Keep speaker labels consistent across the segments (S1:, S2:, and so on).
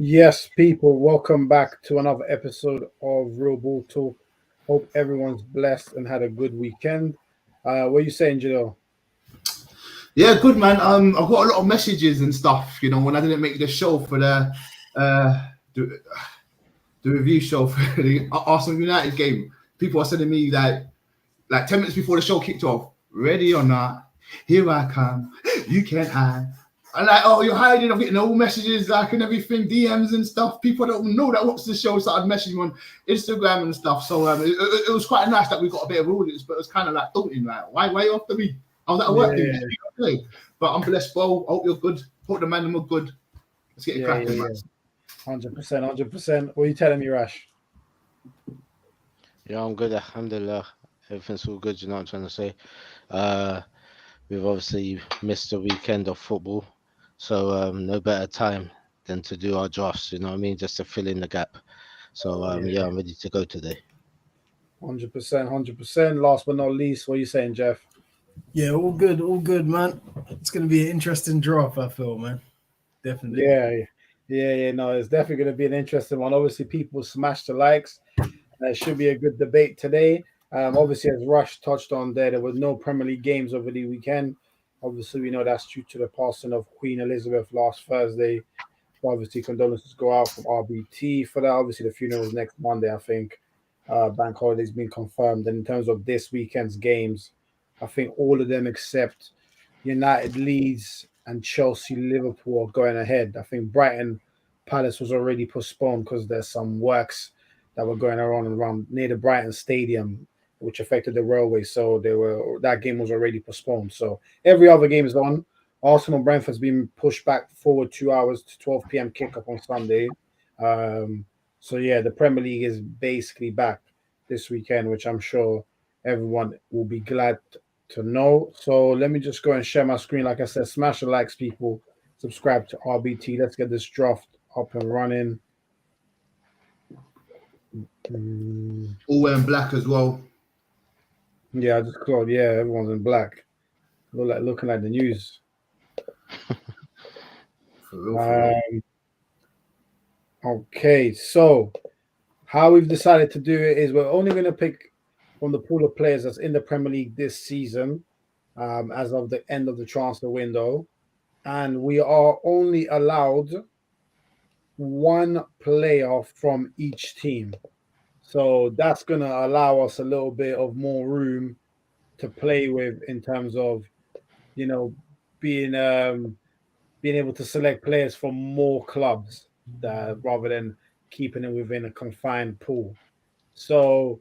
S1: Yes, people, welcome back to another episode of Real Ball Talk. Hope everyone's blessed and had a good weekend. What are you saying, Jalil?
S2: Yeah, good man. I've got a lot of messages and stuff. When I didn't make the show for uh the, the review show for the Arsenal United game, people are sending me like 10 minutes before the show kicked off. Ready or not, here I come. You can't hide. I'm like, oh, you're hiding. I'm getting all messages like and everything, DMs and stuff. People don't know that watch the show started messaging me on Instagram and stuff. So it was quite nice that we got a bit of audience, but it was kind of like daunting. Like, why you after me? I was at work.
S1: Yeah,
S2: But I'm blessed, bro. Hope you're good. Hope the man are good. Let's get it cracking, man.
S1: 100%, 100%. What are you telling me, Rash?
S3: Yeah, I'm good. Alhamdulillah. Everything's all good. You know what I'm trying to say? Uh, we've obviously missed a weekend of football, so no better time than to do our drafts. You know what I mean? Just to fill in the gap. So yeah, I'm ready to go today.
S1: 100%, 100%. Last but not least, what are you saying, Jeff?
S4: Yeah, all good, man. It's going to be an interesting draft, I feel, man. Definitely.
S1: Yeah. No, it's definitely going to be an interesting one. Obviously, people smash the likes. It should be a good debate today. Obviously, as Rush touched on there was no Premier League games over the weekend. Obviously, we know that's due to the passing of Queen Elizabeth last Thursday. So obviously, condolences go out from RBT for that. Obviously, the funeral is next Monday, I think. Bank holiday's been confirmed. And in terms of this weekend's games, I think all of them except United, Leeds, and Chelsea, Liverpool are going ahead. I think Brighton Palace was already postponed because there's some works that were going on around near the Brighton Stadium, which affected the railway. So that game was already postponed. So every other game is on. Arsenal Brentford's been pushed back forward 2 hours to 12 p.m. kickoff on Sunday. So yeah, the Premier League is basically back this weekend, which I'm sure everyone will be glad to know. So let me just go and share my screen. Like I said, smash the likes, people. Subscribe to RBT. Let's get this draft up and running.
S2: All wearing black as well.
S1: Yeah, I just called. Yeah, everyone's in black. Looking like the news.
S2: For real.
S1: Okay, so how we've decided to do it is we're only going to pick from the pool of players that's in the Premier League this season, as of the end of the transfer window, and we are only allowed one player from each team. So that's going to allow us a little bit of more room to play with in terms of, you know, being able to select players from more clubs rather than keeping it within a confined pool. So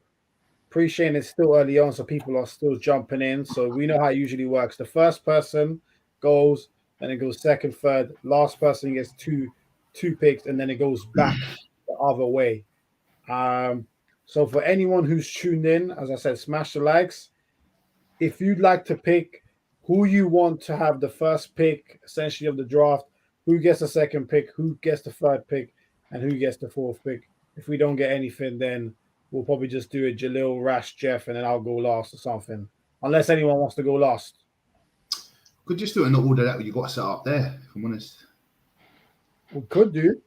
S1: appreciating it's still early on, so people are still jumping in. So we know how it usually works. The first person goes, then it goes second, third. Last person gets two picks, and then it goes back the other way. So for anyone who's tuned in, as I said, smash the likes. If you'd like to pick who you want to have the first pick, essentially of the draft, who gets the second pick, who gets the third pick, and who gets the fourth pick. If we don't get anything, then we'll probably just do it Jalil, Rash, Jeff, and then I'll go last or something. Unless anyone wants to go last.
S2: Could just do it in the order that you got set up there, if I'm honest.
S1: We could do.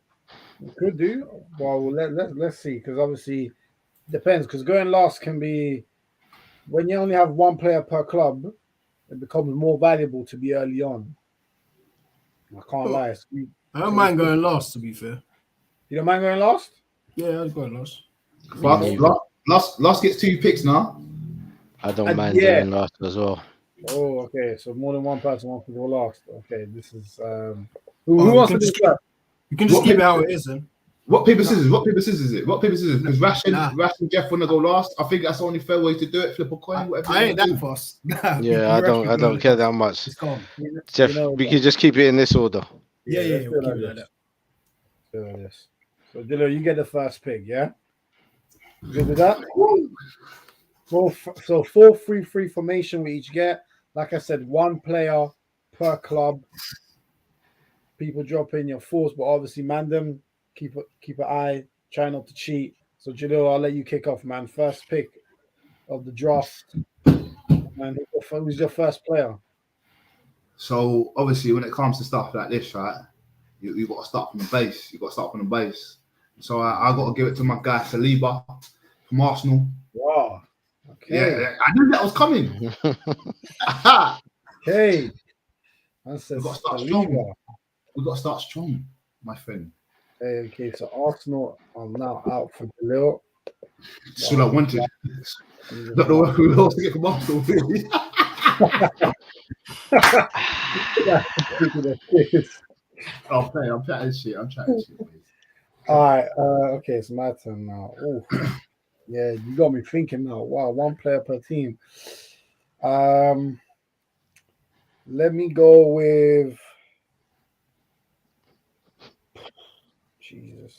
S1: Well, let's see, because obviously it depends. Because going last can be when you only have one player per club, it becomes more valuable to be early on. I can't lie.
S4: I don't mind going last, to be fair.
S1: You don't mind going last?
S4: Yeah, I'd go last.
S2: Last gets 2 picks now.
S3: I don't mind doing last as well.
S1: Oh, okay. So more than one person wants to go last. Okay, this is who wants to do that?
S4: You can just keep it how it is, then.
S2: What paper scissors? What paper scissors is it? What paper scissors? Because Rash and Jeff want to go last. I think that's the only fair way to do it. Flip a coin, whatever.
S4: I ain't that fast.
S3: Yeah, I don't care that much.
S4: It's calm.
S3: Jeff, we can just keep it in this order.
S4: Yeah, we'll keep it like that.
S1: So Dilo, you get the first pick, yeah? You good with that? So 4-3-3 formation we each get. Like I said, one player per club. People drop in your fours, but obviously man them. Keep an eye, try not to cheat. So Jalil, I'll let you kick off, man. First pick of the draft. Man, who's your first player?
S2: So obviously when it comes to stuff like this, right? You got to start from the base. You got to start from the base. So I got to give it to my guy Saliba from Arsenal.
S1: Wow. Okay.
S2: Yeah, I knew that was coming.
S1: Okay. That's
S2: We
S1: a
S2: got to start
S1: Saliba.
S2: strong. We got to start strong, my friend.
S1: Okay, so Arsenal are now out for Lille.
S2: That's what I wanted.
S1: I'm just
S2: Not the one we also get from Arsenal, really. I'm playing. I'm chatting shit. Please.
S1: All right. Okay, it's my turn now. Oh, yeah, you got me thinking now. Wow, one player per team. Let me go with Jesus.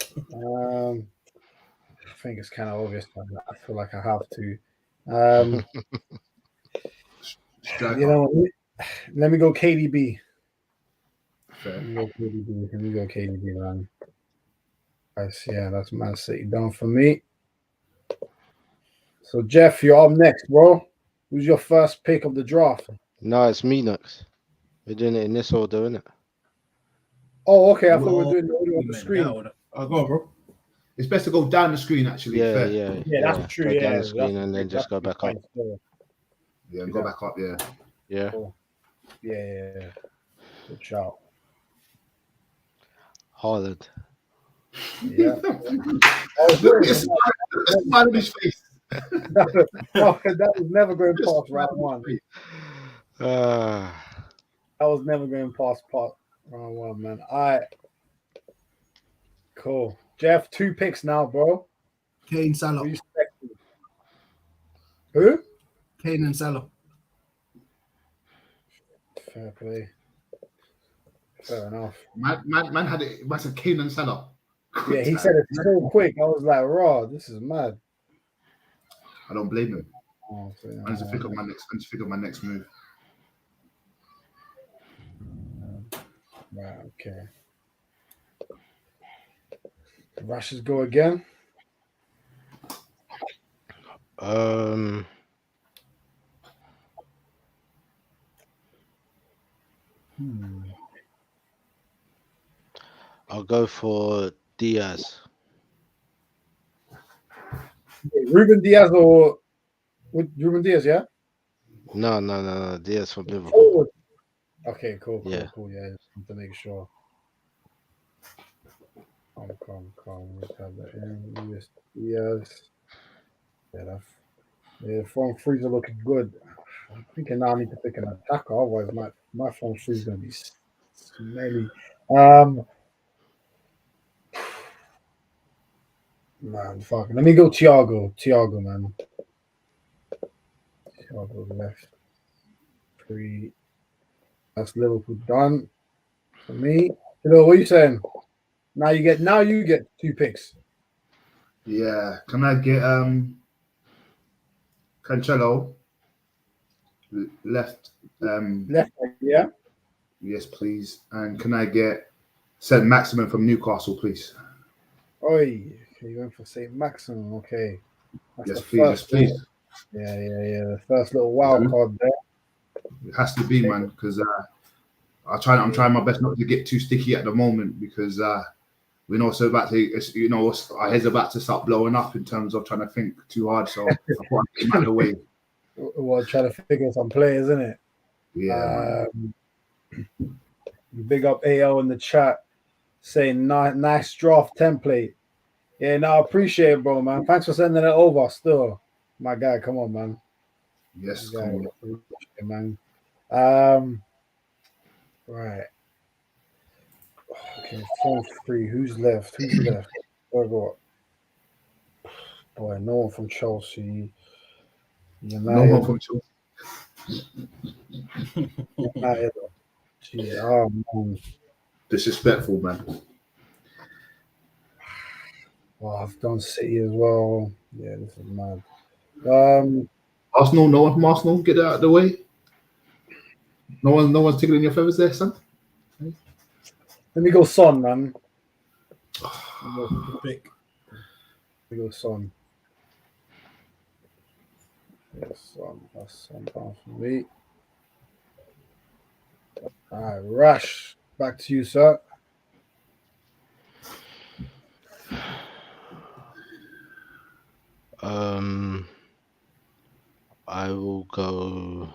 S1: I think it's kind of obvious, but I feel like I have to.
S2: Striker.
S1: You know, let me go KDB.
S2: Fair.
S1: Let me go KDB, man. That's Man City done for me. So Jeff, you're up next, bro. Who's your first pick of the draft?
S3: No, it's me next. We're doing it in this order, isn't it?
S1: Oh, okay. I thought we were doing the order on the screen.
S4: Go on, bro.
S2: It's best to go down the screen, actually.
S3: Yeah,
S2: Fair.
S1: Yeah, that's true.
S3: Go
S1: Yeah,
S3: down the screen
S1: that's
S3: and then
S1: true.
S3: just go
S1: That's
S3: back up.
S1: fine.
S2: Yeah, and go back up. Yeah.
S3: Yeah.
S1: Cool. Yeah. Good shout.
S3: Haaland.
S1: Yeah.
S2: Look at this smile on his face.
S1: That was never going past round one.
S3: Uh,
S1: That was never going past round one, man. All right. Cool. Jeff, 2 picks now, bro.
S4: Kane, Salah.
S1: Who?
S4: Kane and Salah.
S1: Fair play. Fair enough.
S2: Man had it. Man said Kane and Salah.
S1: Yeah, he said it so quick. I was like, raw, this is mad.
S2: I don't blame him.
S1: Oh, so,
S2: I need to think of my next move.
S1: Right, okay. Rushes go again.
S3: I'll go for Diaz.
S1: Ruben Diaz or with Ruben Diaz, yeah?
S3: No. Diaz from Liverpool.
S1: Forward. Okay, cool. Yeah, just to make sure. Calm. Let's have that in. Diaz. Yeah, front threes are looking good. I'm thinking now I need to pick an attacker, otherwise my front three is gonna be smelly. Man, fuck. Let me go Thiago, man. Thiago left. 3. That's Liverpool done for me. What are you saying? Now you get 2 picks.
S2: Yeah. Can I get Cancelo left?
S1: Left, yeah.
S2: Yes, please. And can I get Saint Maximin from Newcastle, please?
S1: Oi, you went for Saint Maximin. Okay. That's
S2: Yes,
S1: the
S2: please.
S1: first
S2: Yes, please.
S1: Yeah. The first little wild card there.
S2: It has to be, man, because I'm trying my best not to get too sticky at the moment because we know our heads are about to start blowing up in terms of trying to think too hard. So I thought I'd get him out of the way.
S1: Well, trying to figure some players, isn't it?
S2: Yeah, man.
S1: Big up AO in the chat saying nice draft template. Yeah, no, I appreciate it, bro, man. Thanks for sending it over. Still, my guy, come on, man.
S2: Yes,
S1: My guy,
S2: come on.
S1: man. Right. Okay, front 3. Who's left? Boy, no one from Chelsea.
S2: No one from Chelsea.
S1: United. Jeez, oh man.
S2: Disrespectful, man.
S1: Well, I've done City as well. Yeah, this is mad.
S2: Arsenal, no one from Arsenal. Get that out of the way. No one's tickling your feathers there, son.
S1: Let me go Son, man.
S4: Pick.
S1: Let me go Son. Yes, Son. That's Son down for me. All right, Rush. Back to you, sir.
S3: I will go.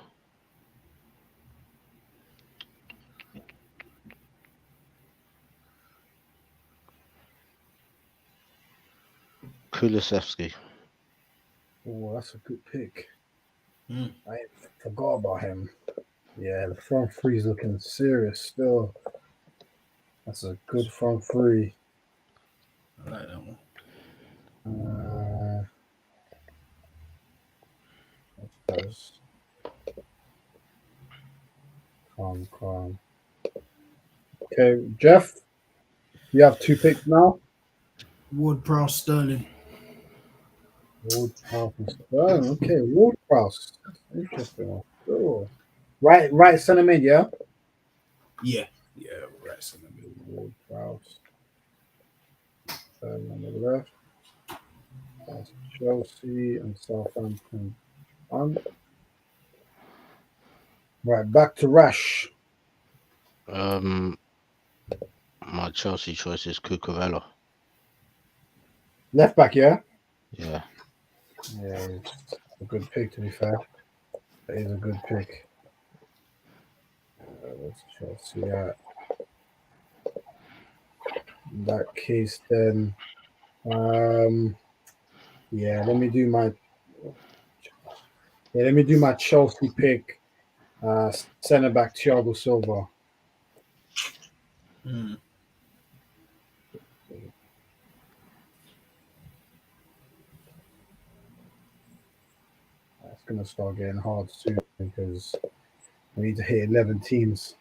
S3: Kulusevski.
S1: Oh, that's a good pick.
S4: Mm.
S1: I forgot about him. Yeah, the front three is looking serious still. That's a good front three.
S4: I like that one.
S1: Calm. Okay, Jeff, you have 2 picks now.
S4: Ward-Prowse, Sterling.
S1: Ward-Prowse and Sterling. Okay, Ward-Prowse. Interesting. Cool. Right center mid, yeah?
S4: Yeah, right. So
S1: Ward-Prowse. Sterling on the left. That's Chelsea and Southampton. Right, back to Rash.
S3: My Chelsea choice is Cucurella.
S1: Left back, yeah?
S3: Yeah.
S1: Yeah, it's a good pick, to be fair. That is a good pick. Let's Chelsea at. In that case, then, yeah, let me do my Chelsea pick. Centre back Thiago Silva. It's gonna start getting hard soon because we need to hit 11 teams.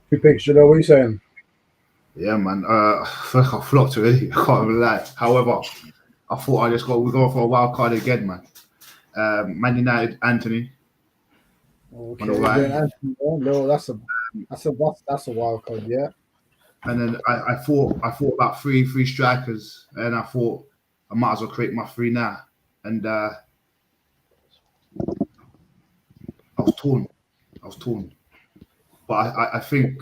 S1: Two picks, you know what are you saying?
S2: Yeah, man. I feel like I flopped already. I can't even lie. However, I thought we're going for a wild card again, man. Man United, Anthony.
S1: Okay,
S2: On the
S1: you're
S2: right.
S1: doing Anthony. No, that's a wild card, yeah.
S2: And then I thought about three strikers, and I thought I might as well create my 3 now. And I was torn. But I think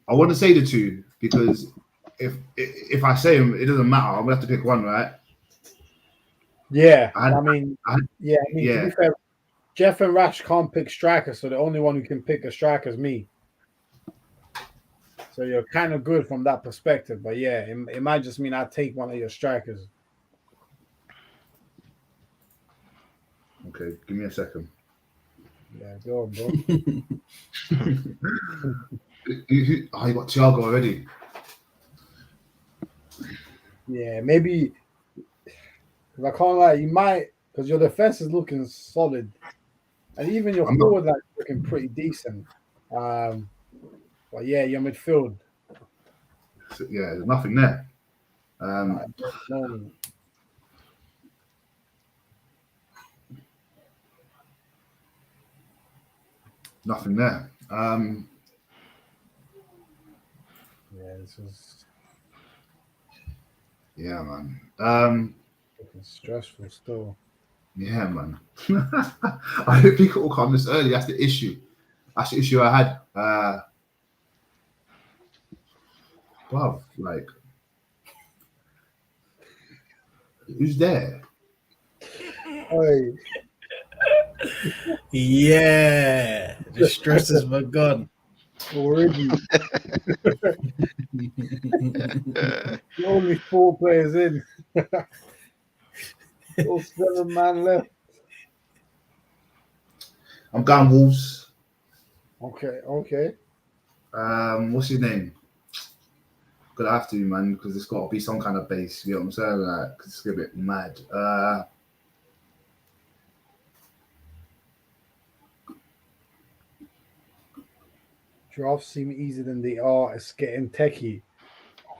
S2: I want to say the 2 because if I say them, it doesn't matter. I'm gonna have to pick one, right?
S1: Yeah,
S2: to
S1: be fair, Jeff and Rash can't pick strikers, so the only one who can pick a striker is me. So you're kind of good from that perspective, but yeah, it might just mean I take one of your strikers.
S2: Okay, give me a second.
S1: Yeah, go on, bro.
S2: You got Thiago already.
S1: Yeah, maybe. Because I can't lie, you might, because your defense is looking solid, and even your forward line is looking pretty decent. But yeah, your midfield.
S2: Yeah, there's nothing there.
S1: No.
S2: Nothing there.
S1: Yeah, this is.
S2: Yeah, man.
S1: Looking stressful still.
S2: Yeah, man. I don't think it will come this early. That's the issue. That's the issue I had. Wow, like, who's there?
S1: Hey.
S4: Yeah, the stress has begun.
S1: Already. Only 4 players in. All 7 man left.
S2: I'm going Wolves.
S1: Okay.
S2: What's his name? Gonna have to, man, because it's got to be some kind of base. You know what I'm saying? Like, 'cause it's a bit mad.
S1: Drafts seem easier than they are. It's getting techie.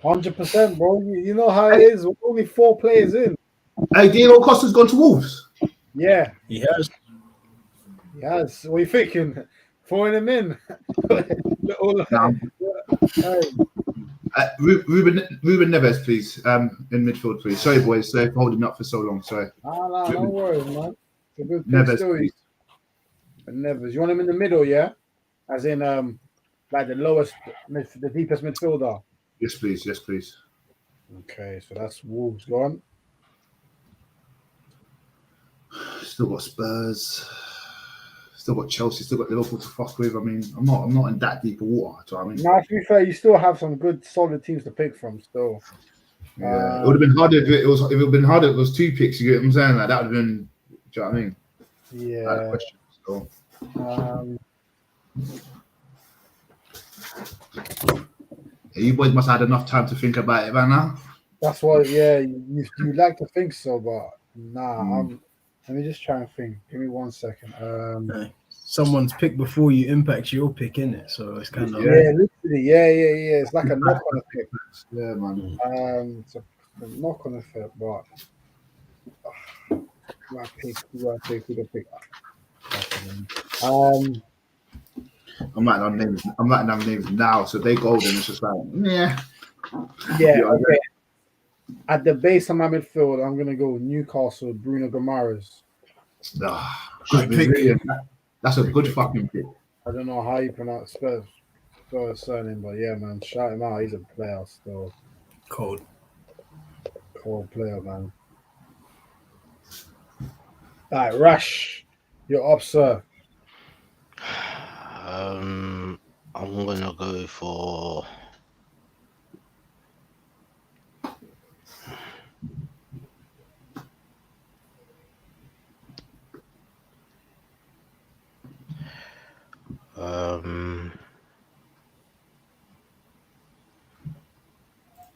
S1: 100%, bro. You know how it is. We're only 4 players in.
S2: Hey, Diego Costa's gone to Wolves.
S1: Yeah.
S4: He has.
S1: Yes. What are you thinking? Throwing him in.
S2: Ruben Neves, please. In midfield, please. Sorry, boys. Sorry for holding up for so long. Sorry.
S1: No worries, man. It's a good pick
S2: Neves,
S1: still.
S2: please.
S1: Neves. You want him in the middle, yeah? As in, like the deepest midfielder.
S2: Yes, please. Yes, please.
S1: Okay, so that's Wolves gone.
S2: Still got Spurs. Still got Chelsea. Still got Liverpool to fuck with. I mean, I'm not in that deep of water. Do you know what I mean?
S1: Now, to be fair, you still have some good, solid teams to pick from. Still.
S2: Yeah, it would have been harder if it was 2 picks. You get what I'm saying? Like that would have been. Do you know what I mean?
S1: Yeah.
S2: Question, so. You boys must have had enough time to think about it right now.
S1: That's what. Yeah, you like to think so, but nah. Let me just try and think. Give me 1 second.
S4: Someone's pick before you impacts your pick, innit? So it's kind of
S1: literally, yeah. It's like a knock-on effect.
S2: Yeah, man.
S1: It's a knock-on effect, but who I pick?
S2: I'm writing down names now, so they go. Then it's just like, yeah.
S1: Okay. At the base of my midfield, I'm gonna go Newcastle, Bruno Guimaraes.
S2: Good pick. That's a good fucking pick.
S1: I don't know how you pronounce Spurs surname, but yeah, man, shout him out. He's a player still.
S4: cold.
S1: Cold player, man. All right, Rash, you're up, sir.
S3: I'm gonna go for.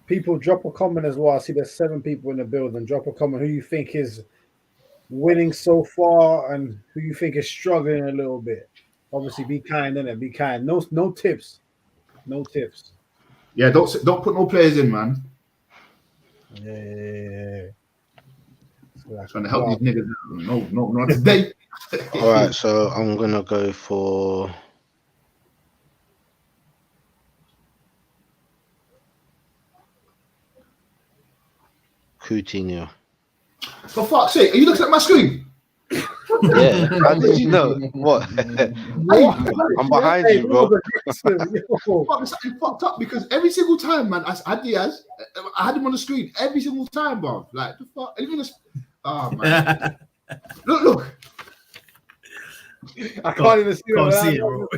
S1: People drop a comment as well. I see there's 7 people in the building. Drop a comment who you think is winning so far and who you think is struggling a little bit. Obviously, be kind, innit? Be kind. No tips. No tips.
S2: Yeah, don't put no players in, man.
S1: Yeah. So
S2: Trying to help these niggas. No, not today.
S3: All right, so I'm gonna go for. Coutinho.
S2: For fuck's sake, are you looking at my screen?
S3: Yeah, how did you know? What? I'm behind you, bro.
S2: It's fucked up because every single time, man, I had Diaz. I had him on the screen every single time, bro. Like the fuck. Oh man. look.
S1: I can't even see
S4: it, bro.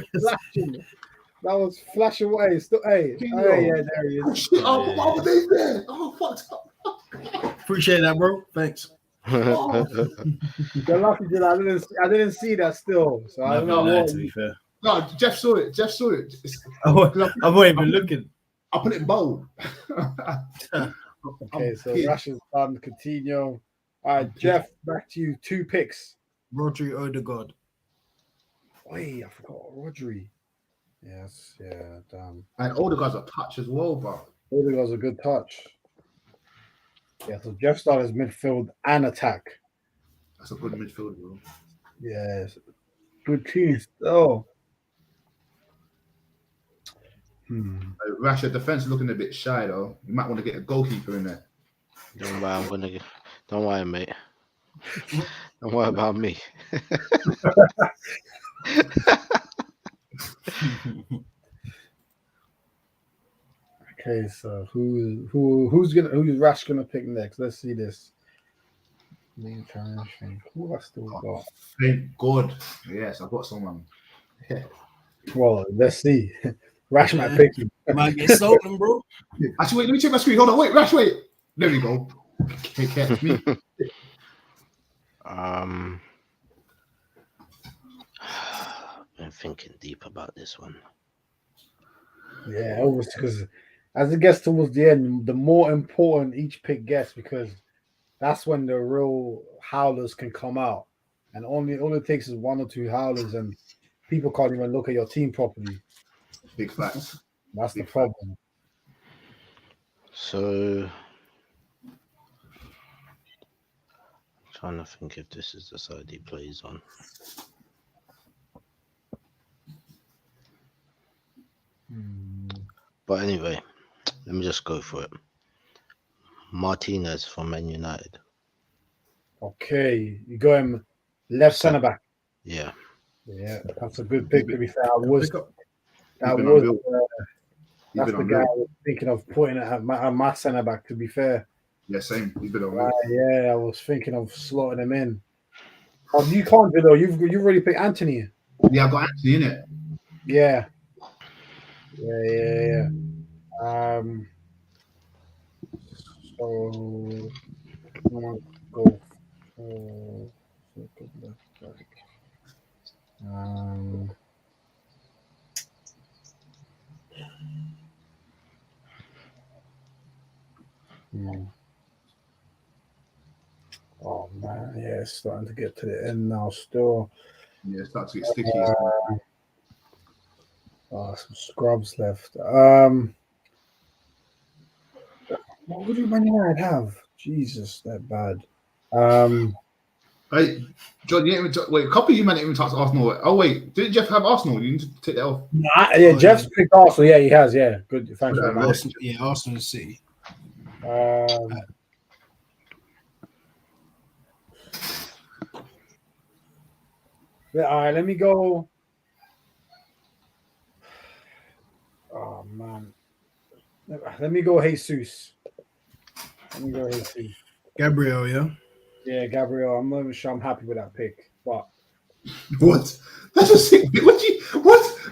S1: That was flashing away. Still, hey, yeah, there he is.
S2: Oh shit! Oh, my name's there. Oh, fucked up.
S4: Appreciate that, bro. Thanks.
S1: You're lucky, Dylan. I didn't see that still. So I don't know what.
S4: To be fair,
S2: no, Jeff saw it.
S4: I've not even looking.
S2: I put it in bold.
S1: Okay, so Rash is done. Coutinho. All right, Jeff, back to you. 2 picks.
S4: Rodri, Odegaard.
S1: Wait, I forgot Rodri. Yes, yeah, damn.
S2: And Odegaard's a touch as well, bro.
S1: Odegaard's a good touch. Yeah, so Jeff started as midfield and attack.
S2: That's a good midfield, bro.
S1: Yes. Good team still.
S2: Rash, your defense looking a bit shy though. You might want to get a goalkeeper in there.
S3: Don't worry, mate. Don't worry about me.
S1: Okay, so who's Rash gonna pick next? Let's see this. Who I still got?
S2: Thank God. Yes, I've got someone. Yeah.
S1: Well, let's see. Rash might pick you.
S4: Might get stolen, bro.
S2: Actually, wait, let me check my screen. Hold on, wait, Rash, wait. There we go. Can't catch me.
S3: I've been thinking deep about this one.
S1: Yeah, almost because as it gets towards the end, the more important each pick gets because that's when the real howlers can come out. And all it takes is 1 or 2 howlers and people can't even look at your team properly.
S2: Big facts.
S1: That's the problem.
S3: So, I'm trying to think if this is the side he plays on. But anyway, Let me just go for it. Martinez from Man United.
S1: Okay, you go him left centre back.
S3: Yeah.
S1: Yeah, that's a good pick. To be fair, that's
S2: been
S1: the guy I was thinking of putting at my centre back. To be fair,
S2: Yeah, same. He's been unreal.
S1: yeah, I was thinking of slotting him in. Oh, you can't do though. You've already picked Anthony.
S2: Yeah, I got Anthony in it.
S1: Yeah. Yeah. So I'm gonna go for left back. Hmm. Oh man, yeah, it's starting to get to the end now. Still,
S2: Yeah, it starts to get sticky.
S1: some scrubs left. What would Man United have? Jesus, that bad.
S2: Hey, John, you didn't even wait. A couple of you men didn't even touch Arsenal. Oh wait, didn't Jeff have Arsenal? You need to take that off.
S1: Yeah, Jeff's picked Arsenal. Yeah, he has. Yeah, good. Thanks for
S2: Yeah,
S1: that.
S4: Arsenal and City.
S1: Yeah, all right, let me go. Oh man, let me go Jesus.
S4: Gabriel, yeah.
S1: Yeah, Gabriel. I'm not even sure I'm happy with that pick, but
S2: What? That's a sick. What?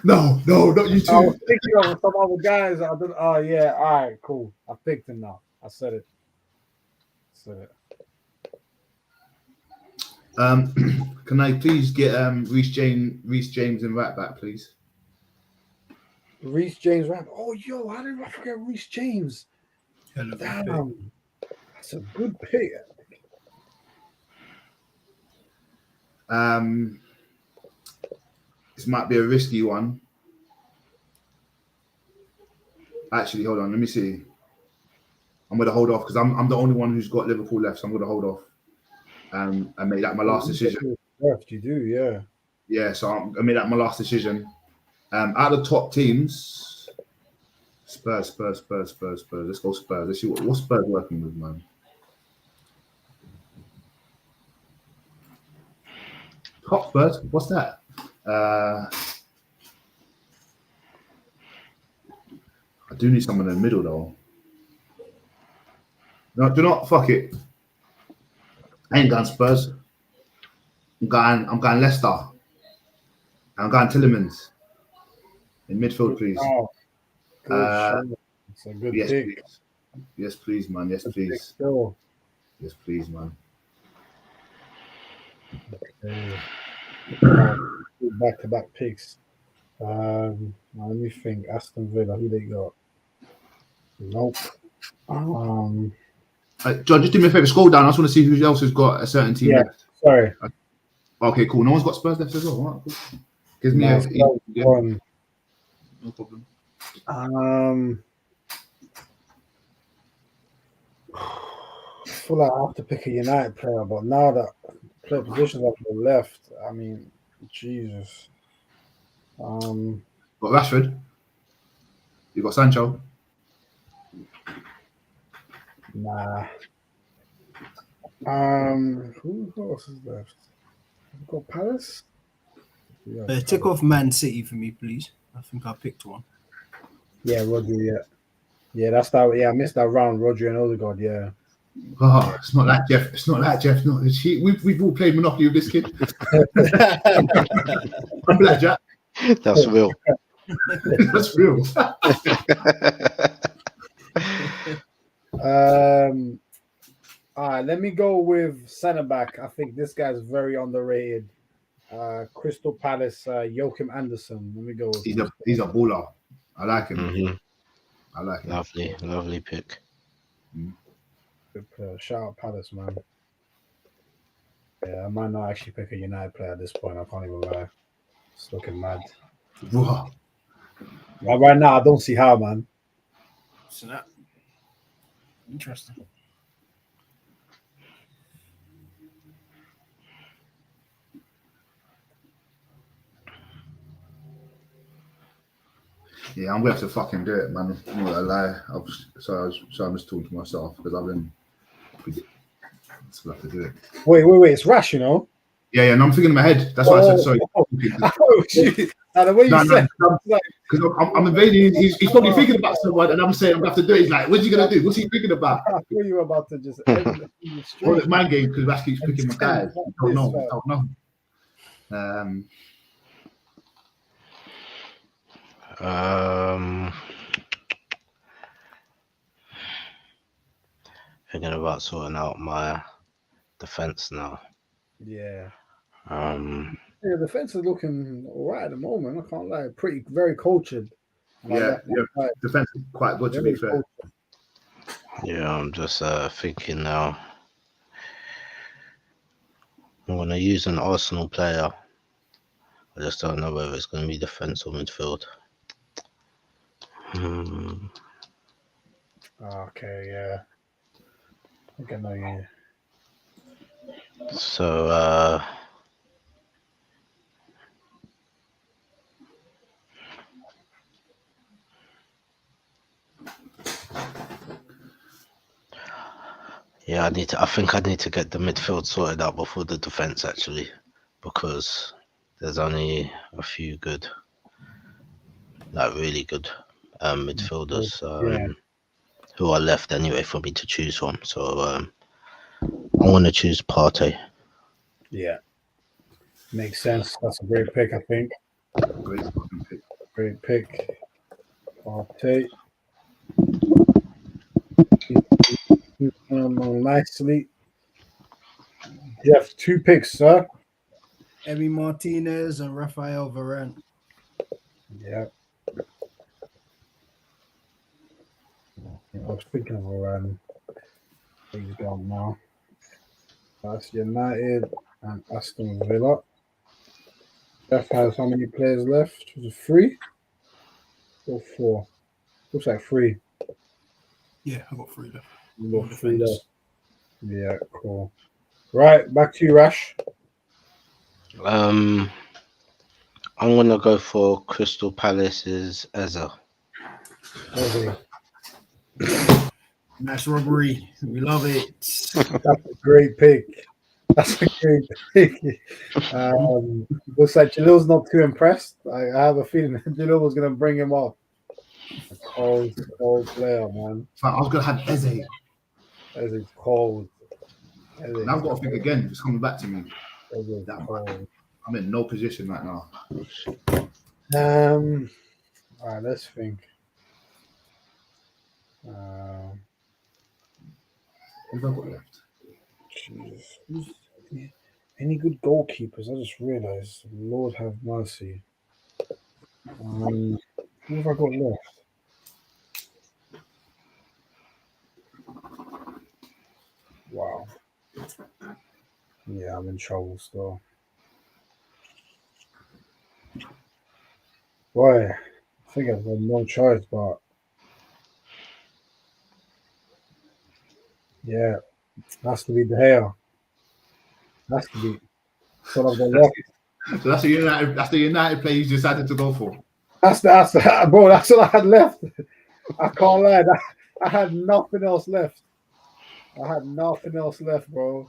S2: No, not you
S1: I was
S2: two.
S1: thinking of some other guys. I don't. Oh yeah, all right, cool. I picked him now. I said it.
S2: Can I please get Reece James and right back, please?
S1: Reece James. Oh, yo, how did I forget Reece James? Damn, that's a good pick.
S2: This might be a risky one. Actually, hold on. Let me see. I'm going to hold off because I'm the only one who's got Liverpool left, so I'm going to hold off and make that my last decision.
S1: Left, you do, yeah.
S2: Yeah, so I made that my last decision. Out of the top teams, Spurs. Let's go Spurs. Let's see what Spurs working with, man. Top Spurs? What's that? I do need someone in the middle though. No, do not fuck it. I ain't going Spurs. I'm going Leicester. I'm going Tillemans. In midfield, please.
S1: Oh, good shot. It's a good pick.
S2: Please. Yes, please, man. Yes, please. Yes, please, man.
S1: Back-to-back picks. Let me think. Aston Villa, who they got? Nope.
S2: John, just do me a favor. Scroll down. I just want to see who else has got a certain team left.
S1: Sorry.
S2: Okay, cool. No one's got Spurs left as well. Right, cool. Gives me no problem.
S1: I feel like I have to pick a United player, but now that player positions have been left, I mean, Jesus.
S2: Got Rashford. You got Sancho.
S1: Nah. Who else is left? We've got Palace. Yeah,
S4: Tick off Man City for me, please. I think I picked one.
S1: Yeah, Rodri. Yeah, that's that. Yeah, I missed that round. Rodri and Odegaard. Yeah.
S2: Oh, it's not that Jeff. It's not that Jeff. Not the cheat. We've all played Monopoly with this kid. I'm Blackjack.
S3: That's real.
S2: That's real.
S1: All right, let me go with centre back. I think this guy's very underrated. Crystal Palace, Joachim Anderson. Let me go with
S2: he's a baller. I like him.
S3: Mm-hmm.
S2: I like him.
S3: Lovely pick.
S1: Good player. Shout out Palace, man. Yeah, I might not actually pick a United player at this point. I can't even lie. It's looking mad.
S2: Whoa.
S1: Right now, I don't see how, man.
S4: So that interesting.
S2: Yeah, I'm gonna have to fucking do it, man. I'm not gonna lie. I'm just talking to myself because I've been. Still have to do it.
S1: Wait. It's Rash, you know.
S2: Yeah. No, I'm thinking in my head. That's why I said sorry.
S1: Oh shit! Now the way you said, like,
S2: because I'm invading. He's probably thinking about someone, and I'm saying I'm gonna have to do it. He's like, "What's he gonna do? What's he thinking about?"
S1: I thought you were about to just end the stream.
S2: Well, it's mind game because Rash keeps picking my guys. I don't know.
S3: Thinking about sorting out my defense now.
S1: Yeah.
S3: Um,
S1: Yeah, the defense is looking all right at the moment. I can't lie. Very cultured.
S2: Yeah. Defense is quite good to be fair.
S3: yeah, I'm just thinking now. I'm gonna use an Arsenal player. I just don't know whether it's gonna be defense or midfield.
S1: Okay, yeah. I know you.
S3: So yeah, I think I need to get the midfield sorted out before the defense actually, because there's only a few good, like really good midfielders who are left anyway for me to choose from. So I'm gonna choose Partey.
S1: Yeah. Makes sense. That's a great pick, I think.
S2: Great fucking pick.
S1: Great pick. Partey. Nicely. You have 2 picks, sir.
S4: Emi Martinez and Rafael Varane.
S1: Yeah. I was thinking of he's gone now. That's United and Aston Villa. Jeff has how many players left? Was it 3 or 4? Looks like 3.
S4: Yeah, I got 3 left.
S1: You got 3 left. Yeah, cool. Right, back to you, Rash.
S3: I'm gonna go for Crystal Palace's Eze.
S4: Nice robbery. We love it.
S1: That's a great pick. That's a great pick. Looks like Jalil's not too impressed. I have a feeling that Jalil was going to bring him off. A cold player, man.
S2: I was gonna have Eze.
S1: As it's cold.
S2: Now I've got to think again. It's coming back to me.
S1: Cold.
S2: I'm in no position right now.
S1: All right, let's think.
S2: What have I got left?
S1: Jesus. Any good goalkeepers? I just realized. Lord have mercy. Who have I got left? Wow. Yeah, I'm in trouble still. Boy, I think I've got no choice, but yeah, has to be the hair. Has to be. So I've got left.
S2: So that's the United player you decided to go for.
S1: That's bro. That's all I had left. I can't lie. I had nothing else left. Bro.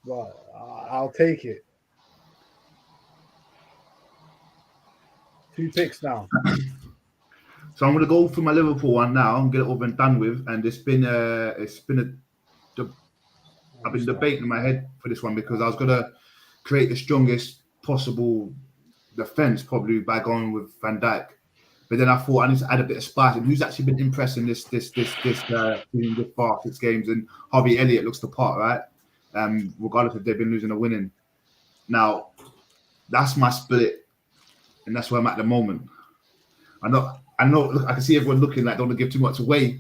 S1: But I'll take it. 2 picks now.
S2: So I'm gonna go for my Liverpool one now and get it over and done with. And I've been debating in my head for this one because I was gonna create the strongest possible defense probably by going with Van Dijk. But then I thought I need to add a bit of spice. And who's actually been impressing this team this far 6 games? And Harvey Elliott looks the part, right? Regardless if they've been losing or winning. Now, that's my split, and that's where I'm at the moment. I know. Look, I can see everyone looking like don't want to give too much away.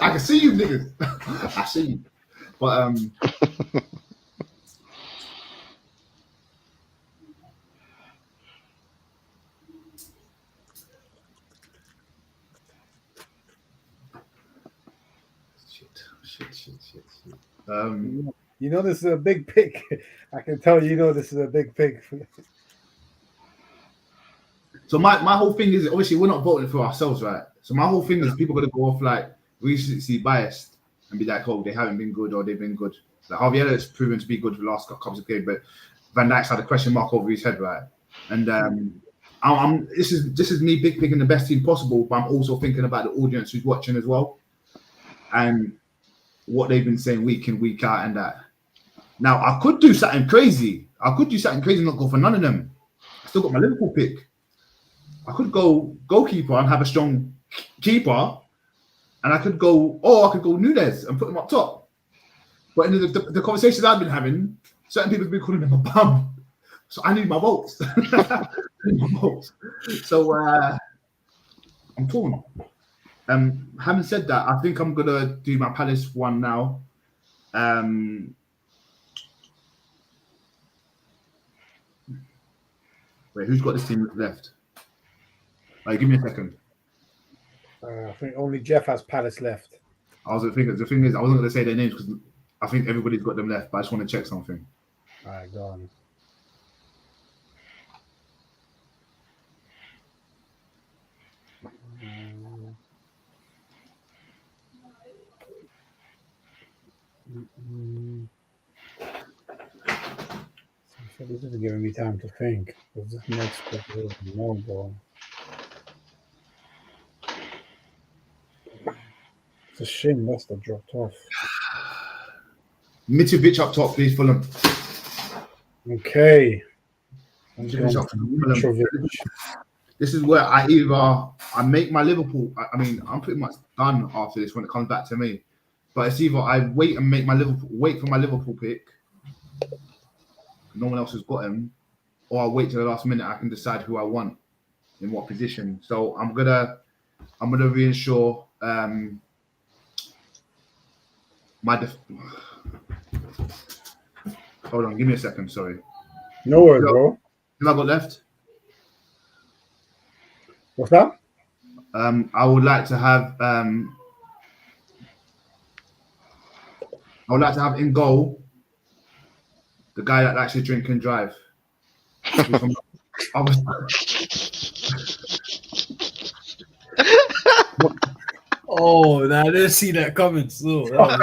S2: I can see you, niggas. I see you, but shit.
S1: You know this is a big pick. I can tell you know this is a big pick.
S2: So my whole thing is obviously we're not voting for ourselves, right? So my whole thing is people gonna go off like recency biased and be like, oh, they haven't been good or they've been good. Like Harvey Elliott's proven to be good for the last couple of games, but Van Dijk's had a question mark over his head, right? And this is me picking the best team possible, but I'm also thinking about the audience who's watching as well, and what they've been saying week in, week out, and that. Now I could do something crazy. I could do something crazy and not go for none of them. I still got my Liverpool pick. I could go goalkeeper and have a strong keeper, and I could go Nunes and put him up top. But in the conversations I've been having, certain people have been calling him a bum. So I need my votes. So I'm torn. Having said that, I think I'm gonna do my Palace one now. Wait, who's got this team left? Give me a second.
S1: I think only Jeff has Palace left.
S2: The thing is, I wasn't gonna say their names because I think everybody's got them left, but I just want to check something.
S1: All right, go on. So this is giving me time to think. This next pick is no ball. It's a shame Leicester dropped off.
S2: Mitrovic up top, please, Fulham.
S1: Okay.
S2: Mitrovic up top. This is where I make my Liverpool. I'm pretty much done after this when it comes back to me. But it's either I wait and wait for my Liverpool pick. No one else has got him, or I'll wait till the last minute. I can decide who I want in what position. So I'm gonna reinsure Hold on, give me a second. Sorry.
S1: No worries, bro.
S2: Who have I got left?
S1: What's that?
S2: I would like to have in goal the guy that likes to drink and drive.
S4: Oh, I didn't see that coming. So that was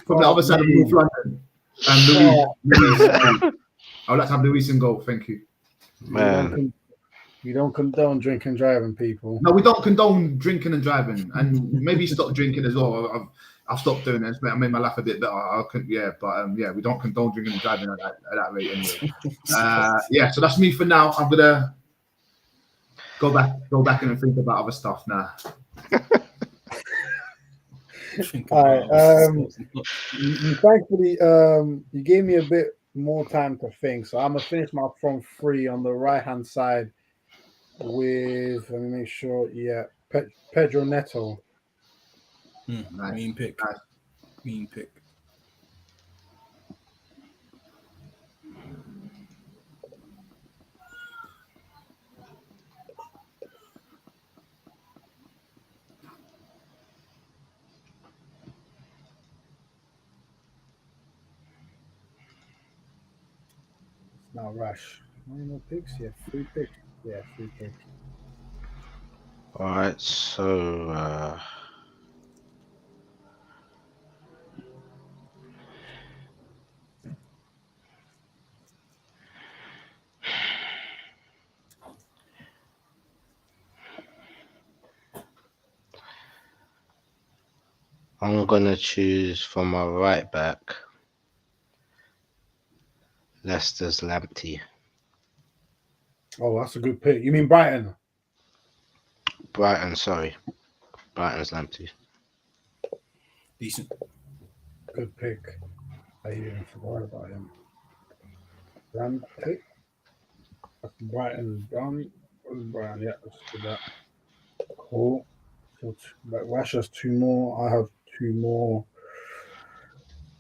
S2: from the other side of North London. Louis. I would like to have Luis in goal. Thank you.
S3: Man.
S1: You don't condone drinking and driving, people.
S2: No, we don't condone drinking and driving, and maybe stop drinking as well. I've stopped doing it. I made my life a bit better. We don't condone drinking and driving at that rate anyway. So that's me for now. I'm gonna go back and think about other stuff now.
S1: All right. Thankfully, you gave me a bit more time to think, so I'm gonna finish my front three on the right hand side with. Let me make sure. Yeah, Pedro Neto.
S4: Nice. Mean pick. Mean pick.
S1: Now rush. No picks. Yeah, 3 picks. Yeah, 3 picks.
S3: All right, so I'm gonna choose for my right back Leicester's Lamptey.
S1: Oh, that's a good pick. You mean Brighton?
S3: Brighton's Lamptey.
S4: Decent.
S1: Good pick. I even forgot about him. Lamptey. That's Brighton done. Brighton, yeah, let's do that. Cool. So Rash has 2 more. I have 2 more.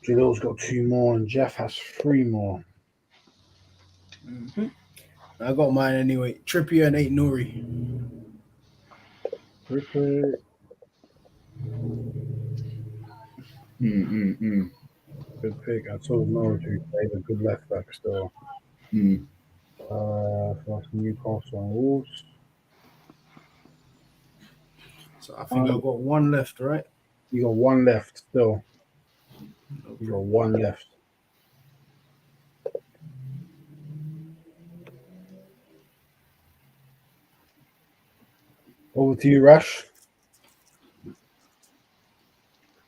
S1: Jalil's got 2 more, and Jeff has 3 more.
S4: Mm-hmm. I got mine anyway. Trippier and 8 Nuri.
S1: Trippier.
S2: Good
S1: pick. I told Nora to play a good left back still. For Newcastle and Wolves.
S4: So I think I've got one left, right?
S1: You got one left still. You got one left. Over to you, Rash.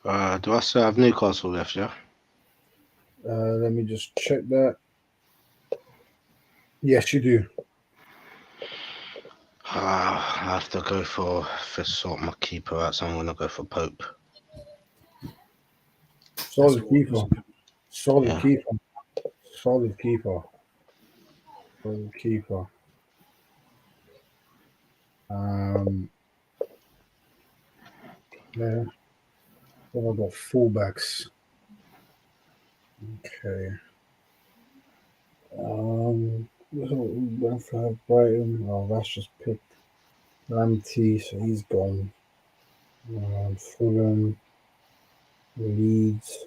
S3: Do I still have Newcastle left? Yeah.
S1: Let me just check that. Yes, you do.
S3: I have to go for sort my keeper out, so I'm gonna go for Pope.
S1: Solid keeper. Solid
S3: Yeah.
S1: keeper. Solid keeper. Solid keeper. Yeah. What about fullbacks? Okay. Went for Brighton. Oh, Rash just picked Ramsey, so he's gone. Fulham, Leeds,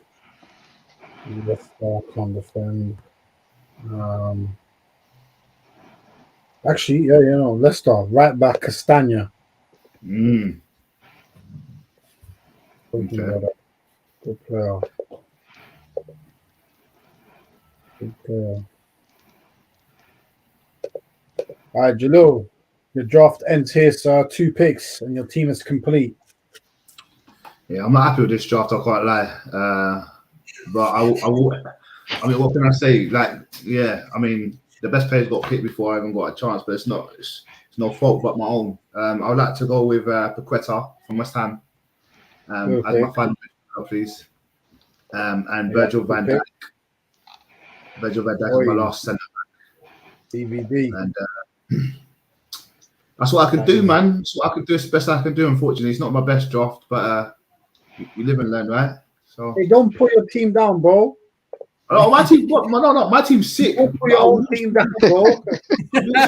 S1: Leicester can't defend. Actually, yeah, Leicester, right back Castagna. Talking
S2: Okay.
S1: about a good player. Good player. All right, Jalil, your draft ends here, sir. 2 picks, and your team is complete.
S2: Yeah, I'm not happy with this draft. I can't lie. But I will. I mean, what can I say? Like, yeah, I mean, the best players got picked before I even got a chance, but it's no fault but my own. I would like to go with Paqueta from West Ham as my final pick, please. And Virgil van Dijk. Virgil van Dijk is my last centre.
S1: DVD.
S2: And that's what I can do, man. That's what I can do. It's the best I can do. Unfortunately, it's not my best draft, but you live and learn, right? So.
S1: Hey, don't put your team down, bro.
S2: Oh, my team. What? No. My team's sick.
S1: Don't put your own team down, bro.
S2: I'm gonna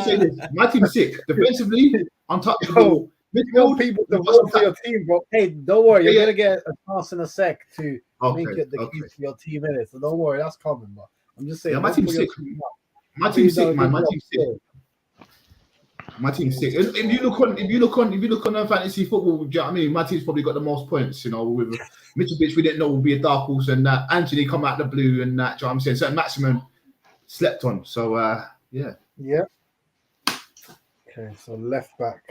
S2: say this. My team's sick. Defensively, untouchable.
S1: Midfield people to vote for your team, bro. Hey, don't worry. You're gonna get a chance in a sec to make it the key to your team in it. So don't worry, that's coming. But I'm just saying.
S2: Yeah, my team's sick. My team's sick, man. My team's sick. My team's sick. If you look on fantasy football, do you know what I mean? My team's probably got the most points. You know, with Mitrovic, we didn't know would be a dark horse, and that Anthony come out the blue, and that. Do you know what I'm saying? So Maximum slept on. So yeah.
S1: Yeah. Okay, so left back.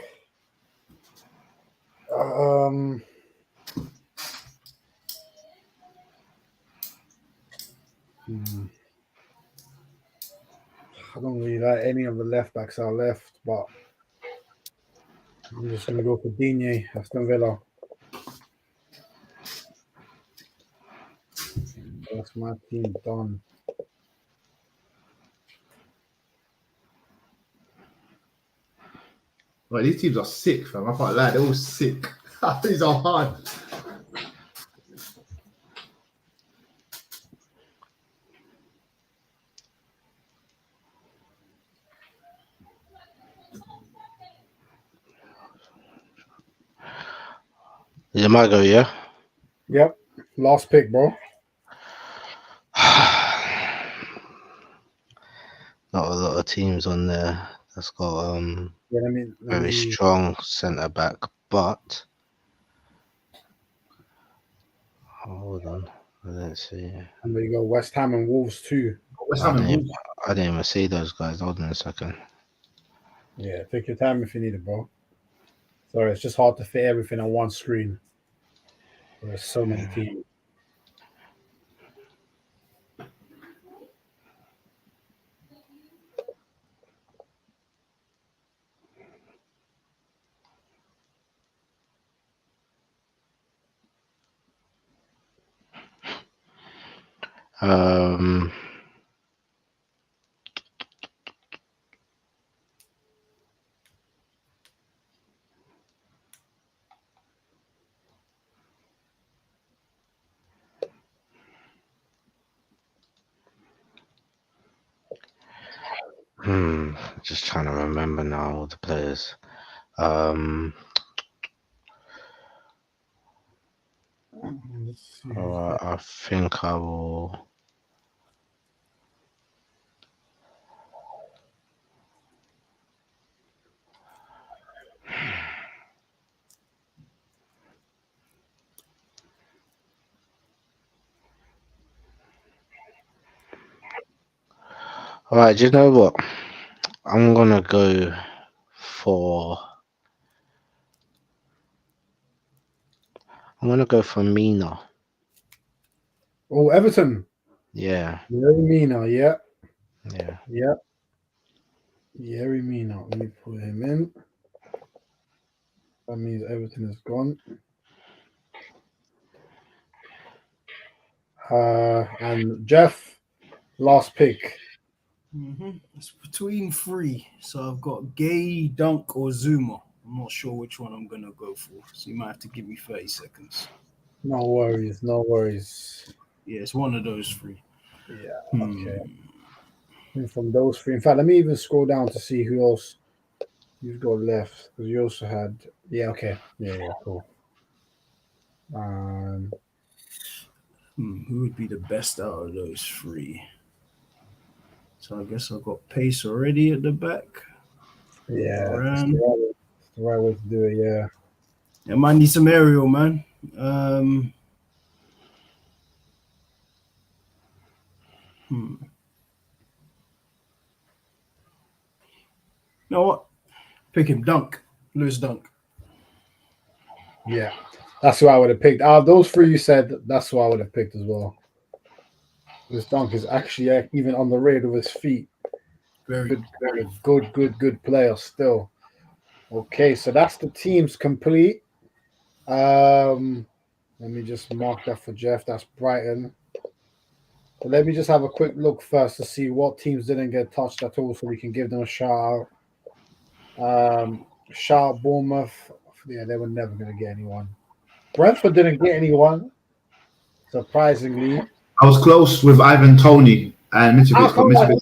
S1: I don't really like any of the left backs are left, but I'm just gonna go for Digne, Aston Villa. That's my team done.
S2: Right, these teams are sick, fam. I can't lie, they're all sick. These are hard.
S3: You might go, yeah.
S1: Yep, last pick, bro.
S3: Not a lot of teams on there that's got very strong centre back, but hold on, I didn't see.
S1: And there you go, West Ham and Wolves too.
S3: I didn't even see those guys. Hold on a second.
S1: Yeah, take your time if you need it, bro. Sorry, it's just hard to fit everything on one screen. There's so many teams.
S3: Just trying to remember now all the players. I think I will. All right, do you know what? I'm gonna go for. I'm gonna go for Mina.
S1: Oh, Everton.
S3: Yeah,
S1: Yerry Mina. Yeah.
S3: yeah.
S1: Yeah. Yerry Mina. Let me put him in. That means Everton is gone. And Jeff, last pick.
S4: It's between three. So I've got Gay, Dunk, or Zuma. I'm not sure which one I'm gonna go for. So you might have to give me 30 seconds.
S1: No worries. No worries.
S4: Yeah, it's one of those three.
S1: Yeah.
S4: Hmm.
S1: Okay. And from those three. In fact, let me even scroll down to see who else you've got left. Because you also had. Yeah. Okay. Yeah. Cool. Um.
S4: Who would be the best out of those three? So I guess I've got Pace already at the back.
S1: Yeah. That's
S4: Varane.
S1: the right way to do it. Yeah.
S4: I might need some aerial, man. You know what? Pick him, Dunk. Lewis Dunk.
S1: Yeah. That's who I would have picked. Out of those three you said, that's who I would have picked as well. This dunk is actually even on the raid of his feet.
S4: Very
S1: Good player still. Okay, so that's the teams complete. Let me just mark that for Jeff. That's Brighton. But let me just have a quick look first to see what teams didn't get touched at all, so we can give them a shout out. Shout out Bournemouth. Yeah, they were never going to get anyone. Brentford didn't get anyone, surprisingly.
S2: I was close with Ivan Tony and Mitrovic.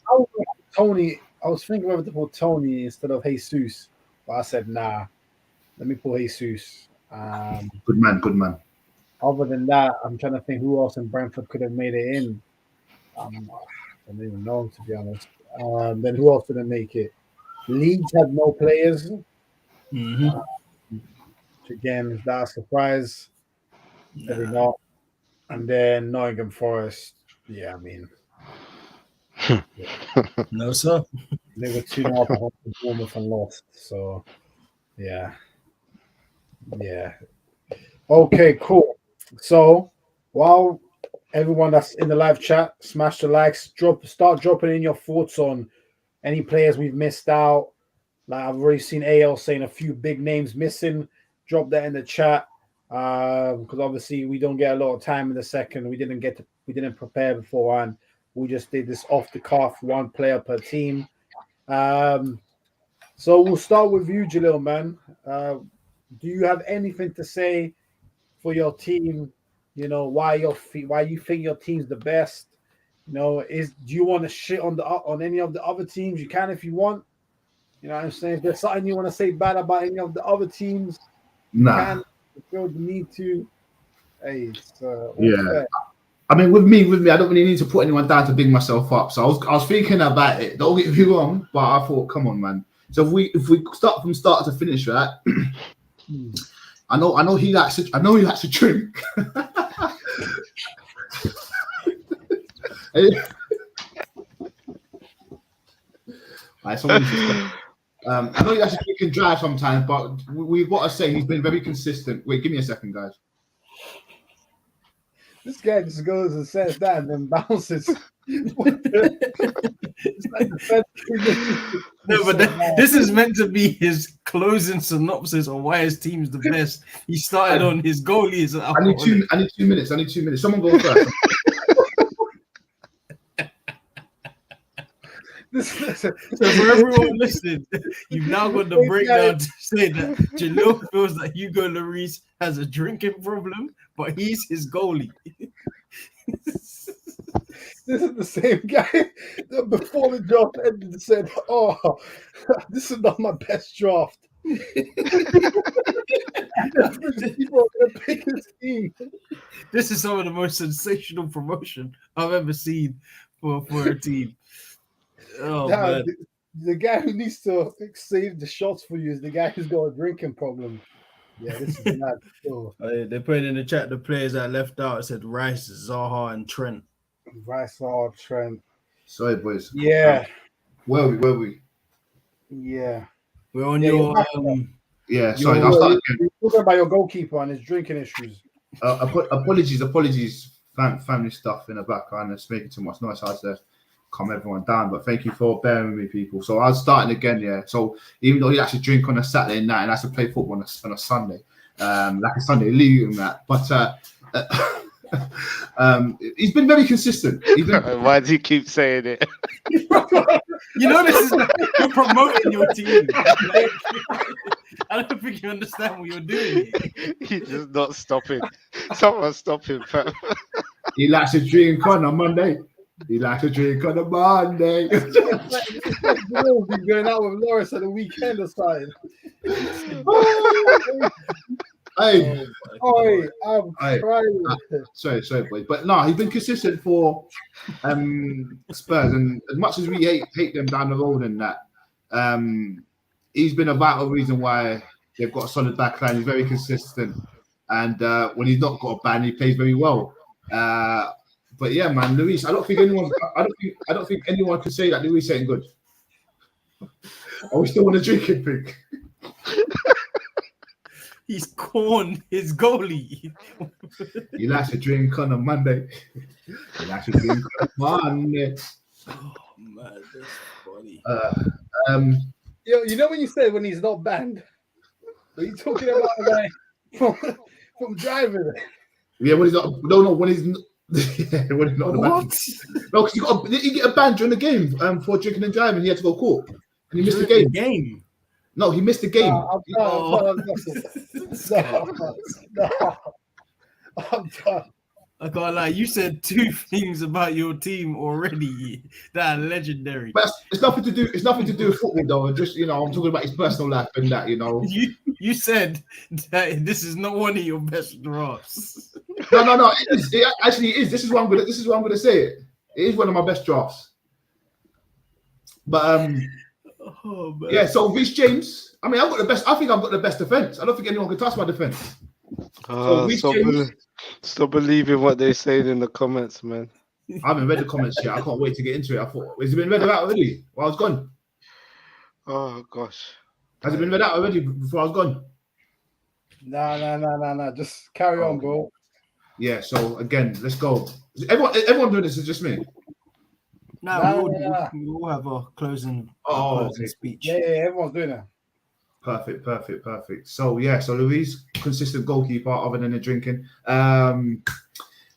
S1: Tony. I was thinking whether to put Tony instead of Jesus, but I said nah. Let me put Jesus.
S2: Good man.
S1: Other than that, I'm trying to think who else in Brentford could have made it in. I don't even know, to be honest. Then who else didn't make it? Leeds had no players. Which again, is that a surprise? Maybe not. And then Nottingham Forest. Yeah, I mean,
S4: No, sir.
S1: they were 2-0 up at Bournemouth and lost. So, yeah. Okay, cool. So, while everyone that's in the live chat, smash the likes, start dropping in your thoughts on any players we've missed out. Like I've already seen AL saying a few big names missing. Drop that in the chat. Because obviously we don't get a lot of time in the second. We didn't prepare beforehand. We just did this off the cuff, one player per team. So we'll start with you, Jalil, man. Do you have anything to say for your team? You know why you think your team's the best. Do you want to shit on any of the other teams? You can if you want. You know what I'm saying? If there's something you want to say bad about any of the other teams, you can. You feel the need to. Hey, it's all fair.
S2: I mean, with me, I don't really need to put anyone down to big myself up. So I was thinking about it. Don't get me wrong, but I thought, come on, man. So if we start from start to finish, right? I know he likes to drink. Right, I know he likes to drink and drive sometimes, but we've got to say he's been very consistent. Wait, give me a second, guys.
S1: This guy just goes and says that and then bounces. It's like
S4: no, but this is meant to be his closing synopsis on why his team's the best. He started on his goalies.
S2: I need 2 minutes. Someone go first.
S4: So for everyone listening, you've now got the breakdown to say that Jalil feels that Hugo Lloris has a drinking problem, but he's his goalie.
S1: This is the same guy that before the draft ended said, "Oh, this is not my best draft." People are gonna pick his team.
S4: This is some of the most sensational promotion I've ever seen for a team. Oh, man.
S1: The guy who needs to save the shots for you is the guy who's got a drinking problem. Yeah, this is mad.
S4: They put in the chat the players that left out. It said Rice, Zaha, and Trent.
S1: Rice, Zaha, Trent.
S2: Sorry, boys.
S1: Yeah,
S2: Where are we?
S1: yeah.
S4: We're on
S1: Yeah,
S4: your
S2: Yeah, sorry,
S4: Yo,
S2: I'll start again.
S1: You're talking about your goalkeeper and his drinking issues.
S2: Apologies. Family stuff in the background. It's making too much noise. I had to calm everyone down, but thank you for bearing with me, people. So I was starting again, yeah. So even though he actually drink on a Saturday night and has to play football on a Sunday, like a Sunday league and that, but he's been very consistent.
S3: Why do you keep saying it?
S4: you know this is you're promoting your team. Like, I don't think you understand what you're doing here.
S3: He's just not stopping. Someone stop him, fam.
S2: He likes to drink on a Monday. He's going
S1: out with Loris at the weekend or something.
S2: Hey,
S1: I'm crying.
S2: Sorry, boys. But no, he's been consistent for Spurs, and as much as we hate them down the road and that, he's been a vital reason why they've got a solid backline. He's very consistent, and when he's not got a ban, he plays very well. But yeah, man, Luis, I don't think anyone could say that Luis ain't good. Are we still on the drinking thing?
S4: He's corned his goalie.
S2: He likes to drink on a Monday. He likes to drink on a Monday.
S4: Oh man, that's funny.
S1: You know when you say when he's not banned, are you talking about like from driving?
S2: Yeah, when he's not. No, when he's. Yeah, when he's not.
S4: What?
S2: No, because he get a ban during the game for drinking and driving. He had to go court, and he missed the game. No, he missed the game.
S1: I'm done.
S4: I can't lie. You said two things about your team already that are legendary.
S2: But it's nothing to do. It's nothing to do with football, though. Just I'm talking about his personal life and that.
S4: You said that this is not one of your best drafts.
S2: No. It actually is. This is what I'm gonna say. It is one of my best drafts. But yeah. So Reece James. I mean, I've got the best. I think I've got the best defense. I don't think anyone can touch my defense.
S3: Stop believing what they're saying in the comments, man.
S2: I haven't read the comments yet. I can't wait to get into it. I thought, has it been read out already? While I was gone.
S3: Oh gosh.
S2: Has it been read out already before I was gone?
S1: No. Just carry on, bro.
S2: Yeah. So again, let's go. Everyone doing this is just me.
S4: We all have a closing speech.
S1: Yeah, everyone's doing that.
S2: Perfect. So Luis, consistent goalkeeper other than the drinking. Right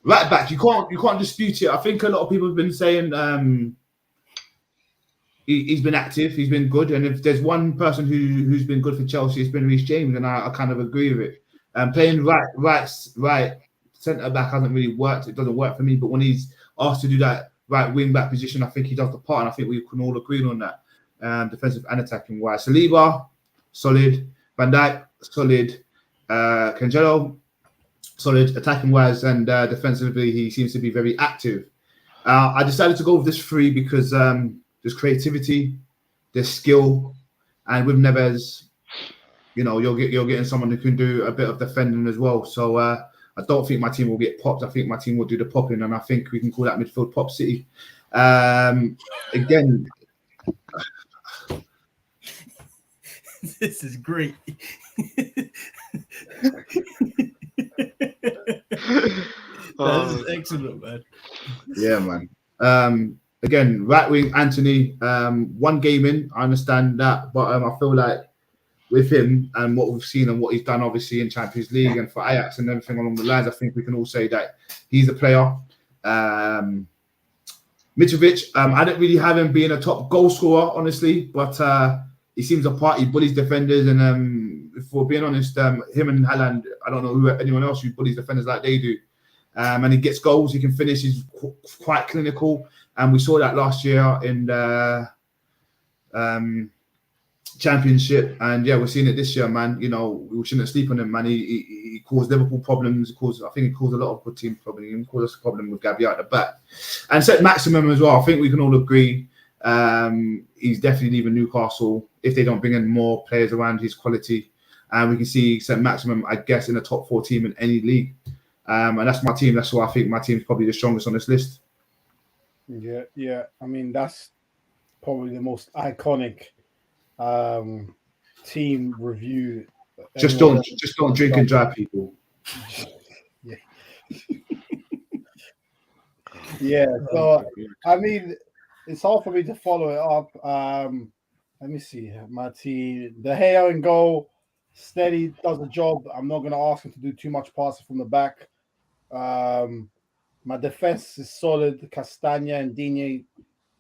S2: back, you can't dispute it. I think a lot of people have been saying he's been active, he's been good, and if there's one person who's been good for Chelsea, it's been Reece James, and I kind of agree with it. Playing right centre back hasn't really worked. It doesn't work for me, but when he's asked to do that right wing back position, I think he does the part, and I think we can all agree on that. Defensive and attacking wise, Saliba, solid. Van Dijk, solid. Cancelo, solid. Attacking wise and defensively, he seems to be very active. I decided to go with this three because there's creativity, there's skill, and with Neves, you're getting someone who can do a bit of defending as well. So I don't think my team will get popped. I think my team will do the popping, and I think we can call that midfield Pop City. Again.
S4: This is great. That is excellent, man.
S2: Yeah, man. Again, right wing Anthony. One game in, I understand that, but I feel like with him and what we've seen and what he's done, obviously in Champions League and for Ajax and everything along the lines, I think we can all say that he's a player. Mitrovic, I don't really have him being a top goal scorer, honestly, but he seems a part. He bullies defenders, and if we're being honest, him and Haaland, I don't know anyone else who bullies defenders like they do. And he gets goals. He can finish. He's quite clinical, and we saw that last year in the Championship. And yeah, we're seeing it this year, man. We shouldn't sleep on him, man. He caused Liverpool problems. I think he caused a lot of good teams problems. He caused us a problem with Gabby out the back, and set maximum as well. I think we can all agree. He's definitely leaving Newcastle if they don't bring in more players around his quality, and we can see St. Maximum, I guess, in the top 4 team in any league, and that's my team. That's why I think my team's probably the strongest on this list.
S1: Yeah. I mean, that's probably the most iconic um, team review
S2: Just
S1: anyone's
S2: don't,
S1: ever
S2: just don't drink and drive, people.
S1: yeah. Yeah. So I mean, it's hard for me to follow it up. Let me see. My team, the Gea and goal, steady does the job. I'm not gonna ask him to do too much passing from the back. Um, my defense is solid. Castagna and Digne,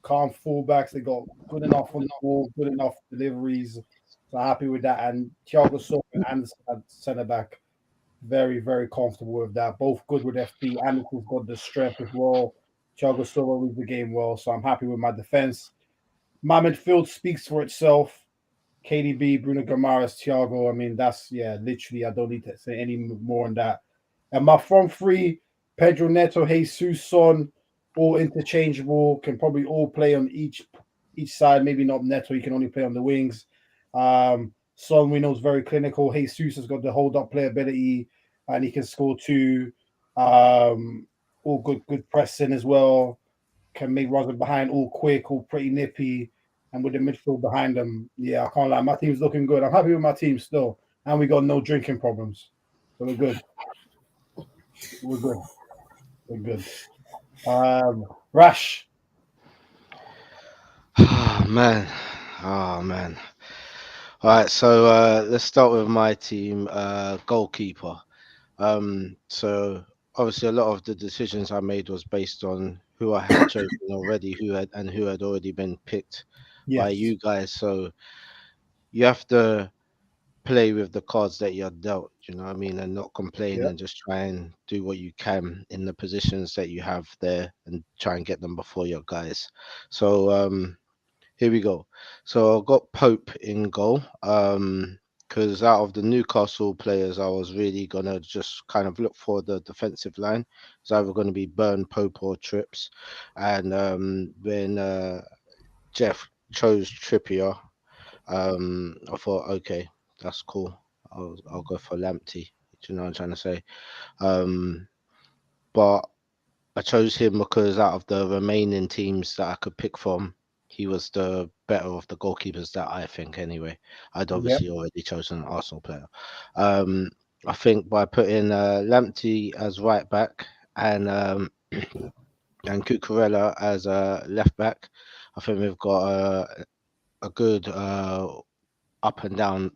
S1: calm fullbacks. They got good enough on the ball, good enough deliveries. So happy with that. And Thiago Silva and Anderson at centre back, very, very comfortable with that. Both good with their feet. Anderson's got the strength as well. Thiago Silva reads the game well. So I'm happy with my defense. My midfield speaks for itself. KDB, Bruno Guimaraes, Thiago. I mean, that's literally. I don't need to say any more on that. And my front three, Pedro Neto, Jesus, Son, all interchangeable. Can probably all play on each side. Maybe not Neto. He can only play on the wings. Son we know is very clinical. Jesus has got the hold up playability, and he can score too. All good pressing as well. Can make runs behind, all quick, all pretty nippy, and with the midfield behind them, yeah, I can't lie. My team's looking good. I'm happy with my team still, and we got no drinking problems, so we're good. We're good. We're good. Rash.
S3: Oh man. Oh man. All right, so let's start with my team, goalkeeper. So obviously a lot of the decisions I made was based on who I had chosen already, who had already been picked by
S1: Yes.
S3: you guys. So you have to play with the cards that you're dealt, you know what I mean, and not complain
S1: Yep.
S3: and just try and do what you can in the positions that you have there and try and get them before your guys. So here we go. So I've got Pope in goal. Because out of the Newcastle players, I was really gonna just kind of look for the defensive line. It's either gonna be Burn, Pope, or Trips. And when Jeff chose Trippier, I thought, okay, that's cool. I'll go for Lamptey. Do you know what I'm trying to say? Um, but I chose him because out of the remaining teams that I could pick from, he was the better of the goalkeepers that I think anyway. I'd
S1: Yep.
S3: obviously already chosen an Arsenal player. Um, I think by putting Lamptey as right back and and Cucurella as a left back, I think we've got a good up and down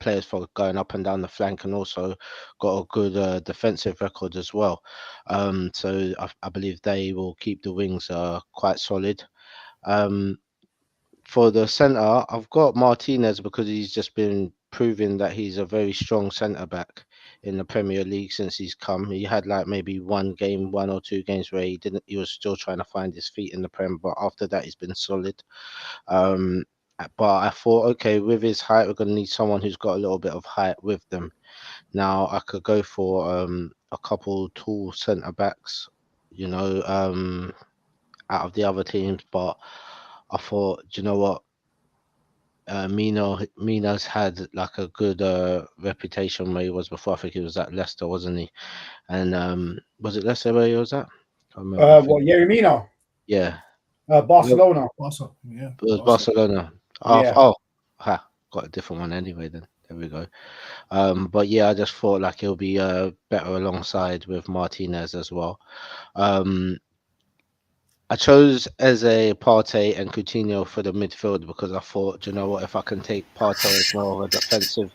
S3: players for going up and down the flank, and also got a good defensive record as well. So I believe they will keep the wings quite solid. Um, for the centre, I've got Martinez because he's just been proving that he's a very strong centre back in the Premier League since he's come. He had like maybe one or two games where he didn't. He was still trying to find his feet in the Prem, but after that, he's been solid. Um, but I thought, okay, with his height, we're going to need someone who's got a little bit of height with them. Now, I could go for a couple tall centre backs, you know, out of the other teams, but I thought, do you know what? Mina's had like a good reputation where he was before. I think he was at Leicester, wasn't he? And was it Leicester where he was at? I remember. I think,
S1: What Yeremina?
S3: yeah, no,
S1: Barcelona.
S4: Also, yeah.
S3: it was
S4: Also,
S3: Barcelona.
S1: Yeah.
S3: Got a different one anyway. Then there we go. But yeah, I just thought like he'll be better alongside with Martinez as well. Um, I chose Eze, Partey, and Coutinho for the midfield because I thought, do you know what, if I can take Partey as more of a defensive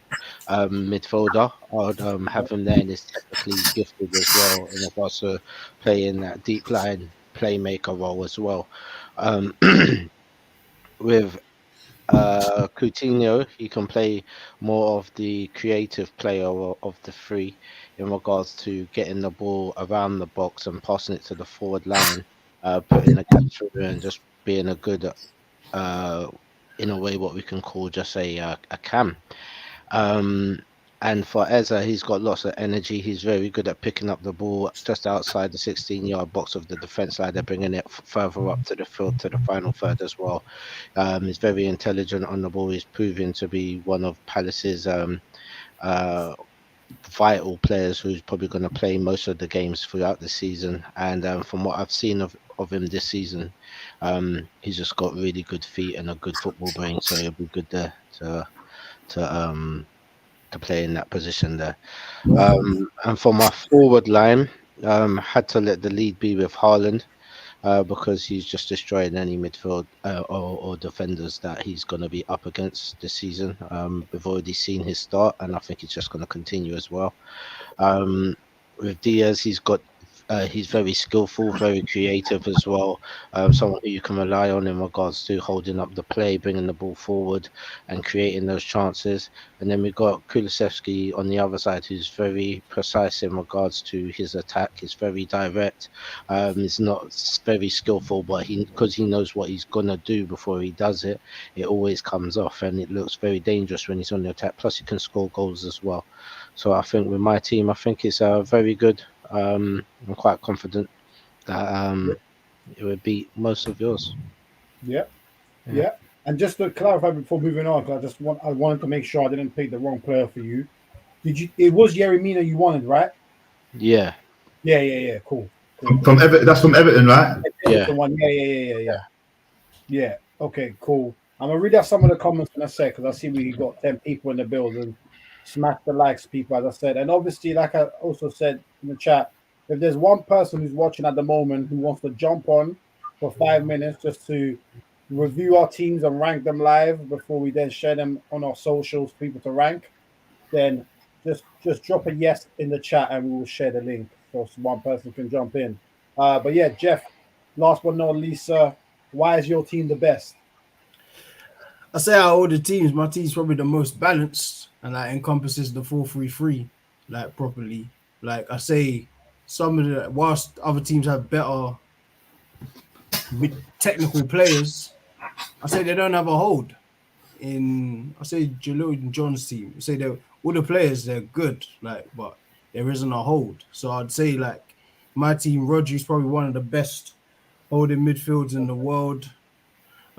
S3: midfielder, I'd have him there and is technically gifted as well in regards to playing that deep line playmaker role as well. Um, with Coutinho, he can play more of the creative player of the three in regards to getting the ball around the box and passing it to the forward line, putting the gap through and just being a good, uh, in a way, what we can call just a cam. Um, and for Eza, he's got lots of energy. He's very good at picking up the ball just outside the 16-yard box of the defense line. They're bringing it further up to the field, to the final third as well. He's very intelligent on the ball. He's proving to be one of Palace's uh, vital players who's probably going to play most of the games throughout the season. And from what I've seen of him this season, he's just got really good feet and a good football brain. So it'll be good there to play in that position there. And for my forward line, had to let the lead be with Haaland. Because he's just destroying any midfield or defenders that he's going to be up against this season. We've already seen his start, and I think it's just going to continue as well. With Diaz, he's very skillful, very creative as well. Someone who you can rely on in regards to holding up the play, bringing the ball forward, and creating those chances. And then we've got Kulusevski on the other side, who's very precise in regards to his attack. He's very direct. He's not very skillful, but because he knows what he's gonna do before he does it, it always comes off, and it looks very dangerous when he's on the attack. Plus, he can score goals as well. So I think with my team, I think it's very good. I'm quite confident that it would beat most of yours.
S1: Yeah. And just to clarify before moving on, because I wanted to make sure I didn't pick the wrong player for you. It was Yerry Mina you wanted, right?
S3: Yeah.
S1: Cool.
S2: From Everton, that's from Everton, right?
S3: Yeah.
S1: One. Yeah. Okay, cool. I'm gonna read out some of the comments in a sec because I see we got 10 people in the building. Smash the likes, people, as I said. And obviously, like I also said in the chat, if there's one person who's watching at the moment who wants to jump on for 5 minutes just to review our teams and rank them live before we then share them on our socials for people to rank, then just drop a yes in the chat and we will share the link so one person can jump in. But yeah, Jeff, last but not least, why is your team the best?
S4: I say out of all the teams, my team's probably the most balanced and like encompasses the 4-3-3 like properly. Like I say, some of the whilst other teams have better technical players, I say they don't have a hold. I say Jalil and John's team, I say they all the players they're good, like but there isn't a hold. So I'd say like my team, Rodri's probably one of the best holding midfields in the world.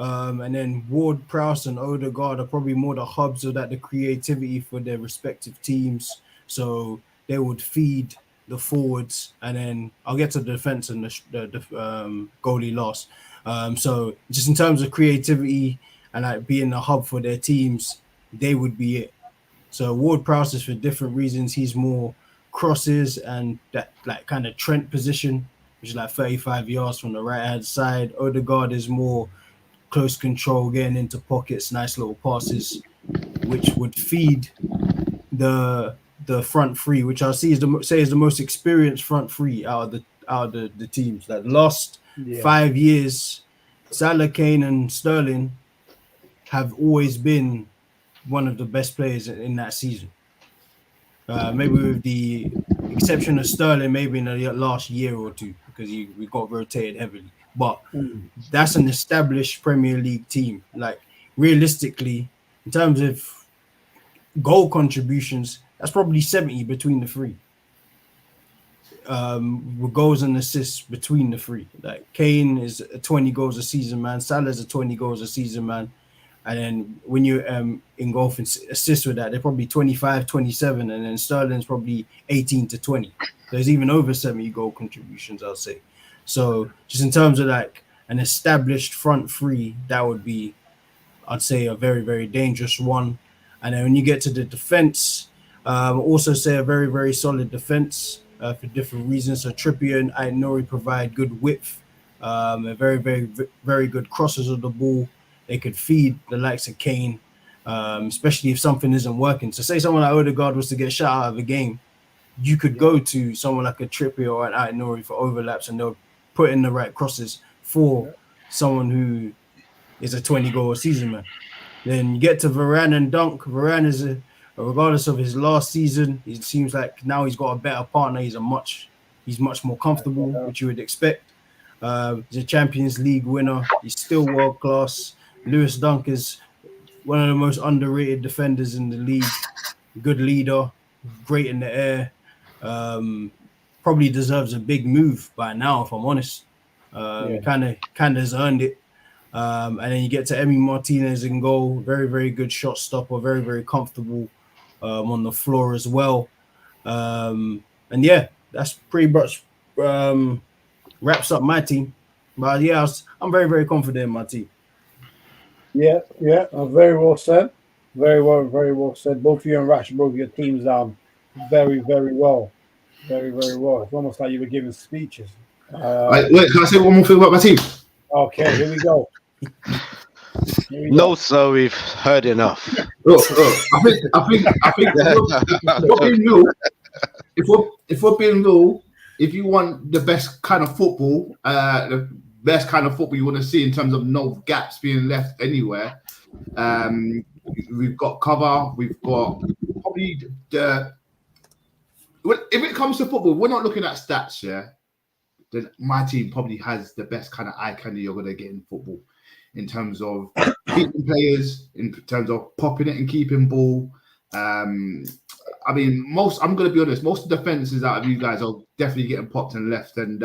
S4: And then Ward, Prowse, and Odegaard are probably more the hubs of that, the creativity for their respective teams. So they would feed the forwards, and then I'll get to the defense and the goalie last. So just in terms of creativity and like being the hub for their teams, they would be it. So Ward Prowse is for different reasons. He's more crosses and that like kind of Trent position, which is like 35 yards from the right hand side. Odegaard is more close control, getting into pockets, nice little passes, which would feed the front three, which I see is the most experienced front three out of the teams. Like the last 5 years, Salah, Kane, and Sterling have always been one of the best players in that season. Maybe with the exception of Sterling, maybe in the last year or two, because we got rotated heavily. But that's an established Premier League team. Like realistically, in terms of goal contributions, that's probably 70 between the three. With goals and assists between the three. Like Kane is a 20 goals a season man, Salah's a 20 goals a season man. And then when you engulf and assist with that, they're probably 25, 27, and then Sterling's probably 18 to 20. There's even over 70 goal contributions, I'll say. So just in terms of like an established front three, that would be, I'd say, a very, very dangerous one. And then when you get to the defense, also say a very, very solid defense for different reasons. So Trippier and Aït-Nouri provide good width, very, very, very good crosses of the ball. They could feed the likes of Kane, especially if something isn't working. So say someone like Odegaard was to get shut out of a game, you could go to someone like a Trippier or an Aït-Nouri for overlaps, and they'll put in the right crosses for someone who is a 20-goal season man. Then you get to Varane and Dunk. Varane is regardless of his last season, it seems like now he's got a better partner. He's much more comfortable, which you would expect. He's a Champions League winner. He's still world class. Lewis Dunk is one of the most underrated defenders in the league. Good leader, great in the air. Probably deserves a big move by now, if I'm honest. Kind of has earned it. And then you get to Emi Martinez in goal. Very, very good shot stopper. Very, very comfortable on the floor as well. And yeah, that's pretty much wraps up my team. But yeah, I'm very, very confident in my team.
S1: Yeah, very well said. Very well said. Both you and Rash broke your teams down very, very well. Very, very well. It's almost like you were giving speeches.
S2: Wait, can I say one more thing about my team?
S1: Okay, here we go.
S3: No, sir, we've heard enough.
S2: Look, I think if we're being real, if we're being real, if you want the best kind of football, the best kind of football you want to see in terms of no gaps being left anywhere, we've got cover. We've got probably the. If it comes to football, we're not looking at stats, yeah. Then my team probably has the best kind of eye candy you're gonna get in football, in terms of keeping players, in terms of popping it and keeping ball. I mean, I'm gonna be honest. Most of the defenses out of you guys are definitely getting popped and left, and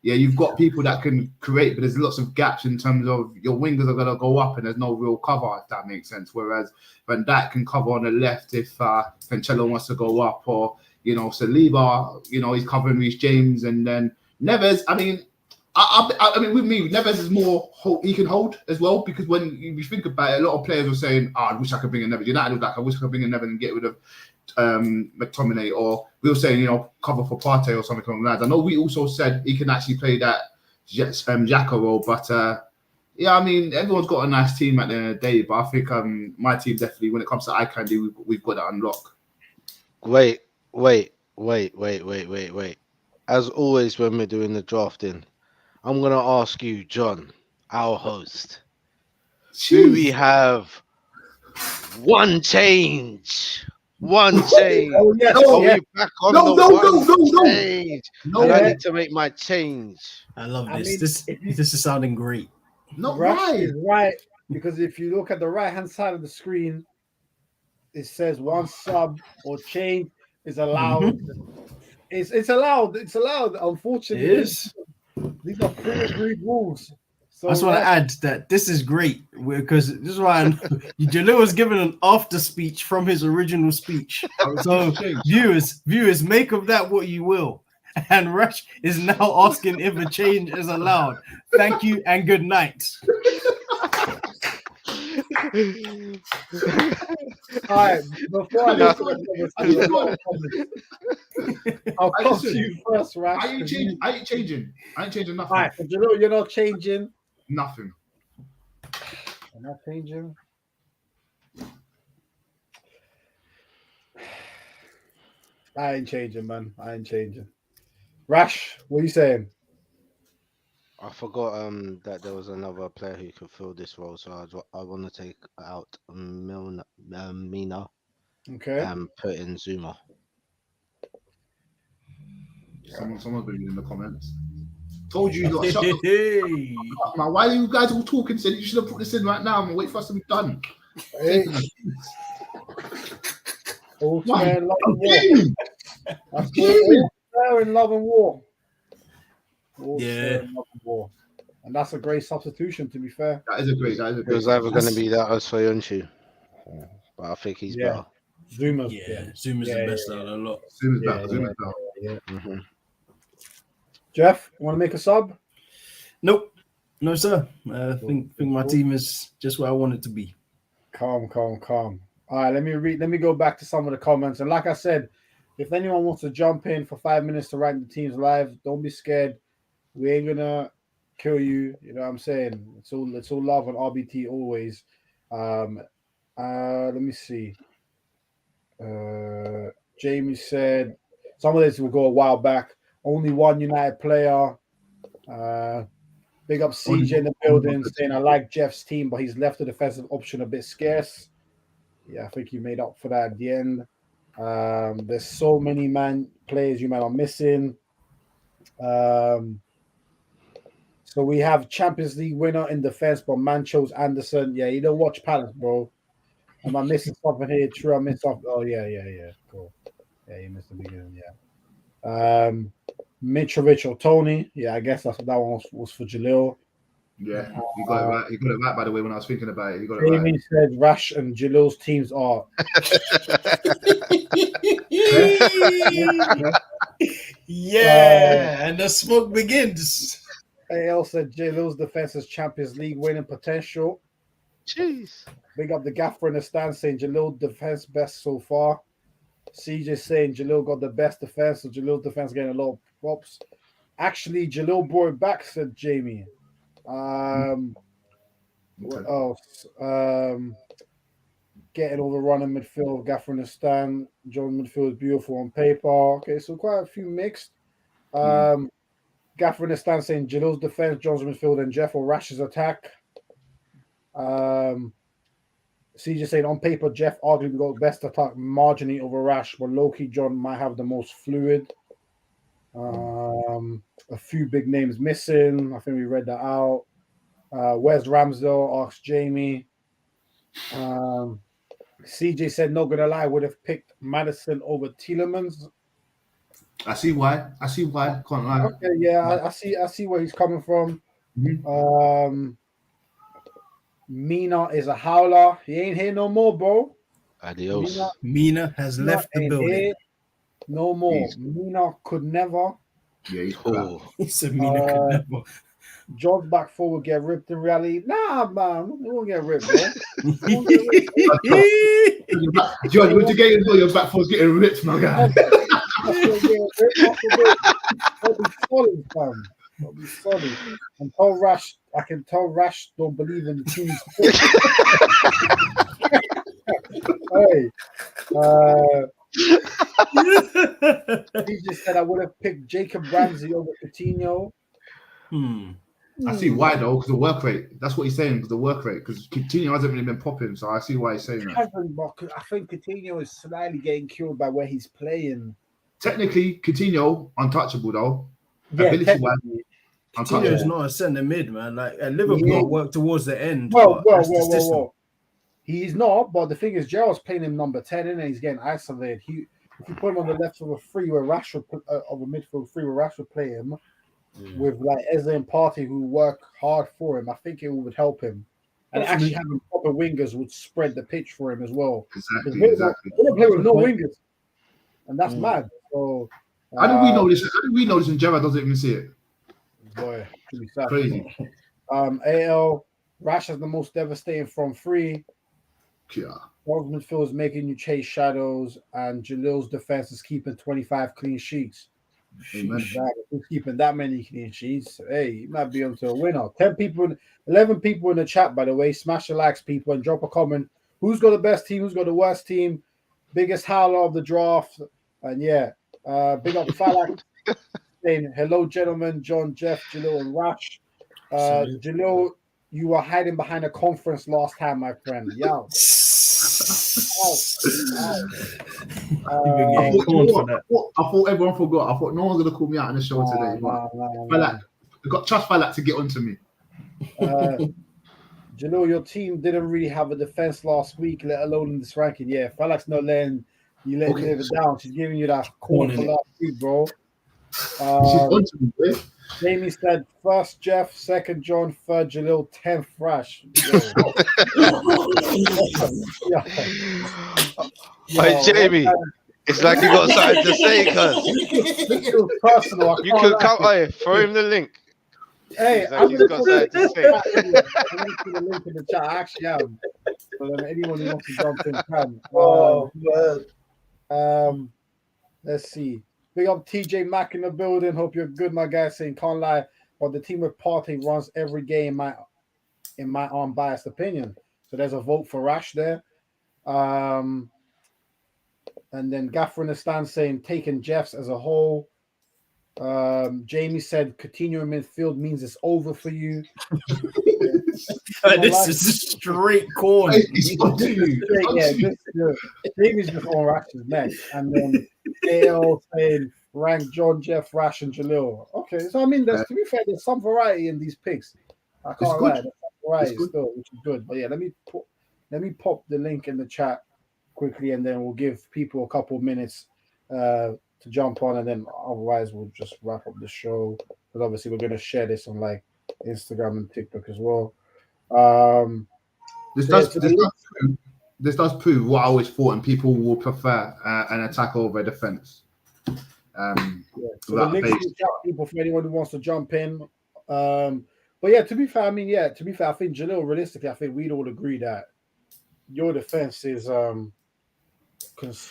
S2: yeah, you've got people that can create, but there's lots of gaps in terms of your wingers are gonna go up, and there's no real cover, if that makes sense. Whereas Van Dijk can cover on the left if Cancelo wants to go up, or Saliba, he's covering Reece James, and then Neves. I mean, I mean, with me, Neves is more he can hold as well, because when you think about it, a lot of players were saying, "I wish I could bring in Neves." United was like, "I wish I could bring in Neves and get rid of McTominay," or we were saying, cover for Partey or something along that. I know we also said he can actually play that Xhaka role, but yeah, I mean, everyone's got a nice team at the end of the day, but I think my team definitely, when it comes to eye candy, we've got that unlock.
S3: Wait. As always, when we're doing the drafting, I'm going to ask you, John, our host, do we have one change? One change.
S1: Oh, yes.
S3: Are we back on
S2: No.
S3: change? I need to make my change.
S4: I love this.
S1: I mean,
S4: This is sounding great.
S2: Not
S1: Rash
S2: right.
S1: is right, because if you look at the right-hand side of the screen, it says one sub or change is allowed. It's allowed. It's allowed. Unfortunately,
S4: It is.
S1: These are pre-agreed rules. So
S4: I just want to add that this is great, because this is why Jalil was given an after speech from his original speech. So viewers, make of that what you will. And Rush is now asking if a change is allowed. Thank you and good night.
S1: All right, before I go to the comments, I'll come to you first, Rash.
S2: I ain't changing. I ain't changing nothing.
S1: All right, so Jalil, you're not changing.
S2: Nothing.
S1: I'm not changing. I ain't changing, man. I ain't changing. Rash, what are you saying?
S3: I forgot that there was another player who could fill this role, so I want to take out Mina
S1: Okay.
S3: and put in Zuma.
S2: Someone's been in the comments. Told you not. Shut up, man. Why are you guys all talking? Said you should have put this in right now. I'm gonna wait for us to be done.
S1: Hey. All fair in love and war. That's all fair in love and war. All fair in love and war. And that's a great substitution, to be fair.
S2: That is a great.
S3: It was either going to be that or Soyuncu, but I think he's better.
S1: Zuma's
S4: Zuma's the best out of the lot.
S2: Zuma's better.
S1: Yeah.
S3: Mm-hmm.
S1: Jeff, you want to make a sub?
S4: Nope. No, sir. I think my team is just where I want it to be.
S1: Calm. All right, let me go back to some of the comments. And like I said, if anyone wants to jump in for 5 minutes to rank the teams live, don't be scared. We ain't gonna kill you. You know what I'm saying? It's all love on RBT always. Let me see. Jamie said some of this will go a while back. Only one United player. Big up CJ in the building saying I like Jeff's team, but he's left the defensive option a bit scarce. Yeah, I think he made up for that at the end. There's so many players you might are missing. So we have Champions League winner in defense, but man chose Anderson. Yeah, you don't watch Palace, bro. Am I missing something here? True, I missed something. Oh, yeah. Cool. Yeah, you missed the beginning, yeah. Mitrovic or Tony. Yeah, I guess that one was for Jalil.
S2: Yeah, you got it right. You got it right. By the way, when I was thinking about it, you got it
S1: Jamie
S2: right.
S1: said Rash and Jalil's teams are.
S4: Yeah, and the smoke begins.
S1: AL said Jalil's defense has Champions League winning potential.
S3: Jeez.
S1: Big up the gaffer in the stand saying Jalil defense best so far. CJ saying Jalil got the best defense, so Jalil's defense getting a lot of props. Actually, Jalil brought it back, said Jamie. What else? Getting all the running midfield, gaffer in the stand. John midfield is beautiful on paper. Okay, so quite a few mixed. Gaffer in the stand saying Jalil's defense, John's midfield, and Jeff or Rash's attack. CJ saying on paper, Jeff arguably got best attack marginally over Rash, but low-key John might have the most fluid. A few big names missing. I think we read that out. Where's Ramsdale? Asked Jamie. CJ said, not gonna lie, would have picked Madison over Tielemans.
S2: I see why. Can't lie.
S1: Okay, yeah, I see where he's coming from. Mina is a howler. He ain't here no more, bro.
S3: Adios.
S4: Mina has left the building.
S1: Here no more. Mina could never.
S2: Yeah, he's cool.
S4: He said Mina could never.
S1: John's back forward get ripped in reality. Nah, man, we won't get ripped, man.
S2: John, what you getting? Your back foot's getting ripped, my guy.
S1: That'll be solid, fam. That'll be solid. And I can tell Rash don't believe in the team's He just said I would have picked Jacob Ramsey over Coutinho.
S2: I see why though, because the work rate. That's what he's saying, because the work rate. Because Coutinho hasn't really been popping, so I see why he's saying that.
S1: I think Coutinho is slightly getting killed by where he's playing.
S2: Technically, Coutinho untouchable though.
S1: Yeah,
S2: ability-wise,
S4: Coutinho is not a centre mid, man. Like at Liverpool, work towards the end.
S1: Well. He's not, but the thing is, Gerald's playing him number 10, and he's getting isolated. If you put him on the left of a free where Rashford of a midfield free where Rashford play him with like Eze and Partey who work hard for him, I think it would help him. And actually having proper wingers would spread the pitch for him as well.
S2: Exactly.
S1: We're gonna play with no wingers, and that's mad. So
S2: how do we know this? How do we know this? And Gerald doesn't even see it.
S1: Boy, should be sad.
S2: Crazy.
S1: AL Rash has the most devastating from free.
S2: Yeah.
S1: John's midfield is making you chase shadows, and Jalil's defense is keeping 25 clean sheets. He's keeping that many clean sheets. Hey, he might be onto a winner. 11 people in the chat, by the way. Smash the likes, people, and drop a comment. Who's got the best team? Who's got the worst team? Biggest howler of the draft? And yeah, big up Falak saying hello, gentlemen. John, Jeff, Jalil, and Rash. Jalil, you were hiding behind a conference last time, my friend. Yo.
S2: I thought everyone forgot. I thought no one's gonna call me out on the show today. I got trust Falak to get onto me.
S1: Jalil, your team didn't really have a defense last week, let alone in this ranking. Yeah, Falak's not letting you live it down. She's giving you that corner for last week, bro.
S2: She's onto me, bro.
S1: Jamie said first Jeff, second John, third Jalil, 10th Rash.
S3: Hey, Jamie, it's like you got something to say, cuz. You could come, throw him the link.
S1: Hey,
S3: like he's got something to say.
S1: I'm going to put the link in the chat. I actually am. So then anyone who wants to jump in can. Let's see. Big up TJ Mack in the building. Hope you're good, my guy. Saying can't lie, but the team with Partey runs every game. In my unbiased opinion. So there's a vote for Rash there. And then Gaffer in the stand saying taking Jeffs as a whole. Jamie said Coutinho in midfield means it's over for you.
S4: This is straight corn.
S1: Jamie's just on Rash's neck, and then AL saying rank John, Jeff, Rash, and Jalil. Okay, so I mean, to be fair, there's some variety in these picks. I can't lie, there's some variety still, which is good. But yeah, let me pop the link in the chat quickly, and then we'll give people a couple of minutes to jump on, and then otherwise we'll just wrap up the show, because obviously we're going to share this on like Instagram and TikTok as well.
S2: This
S1: Yeah,
S2: does this does prove what I always thought, and people will prefer an attack over a defense.
S1: So the links in the chat, people, for anyone who wants to jump in. But yeah, to be fair, I think Jalil, realistically, I think we'd all agree that your defense is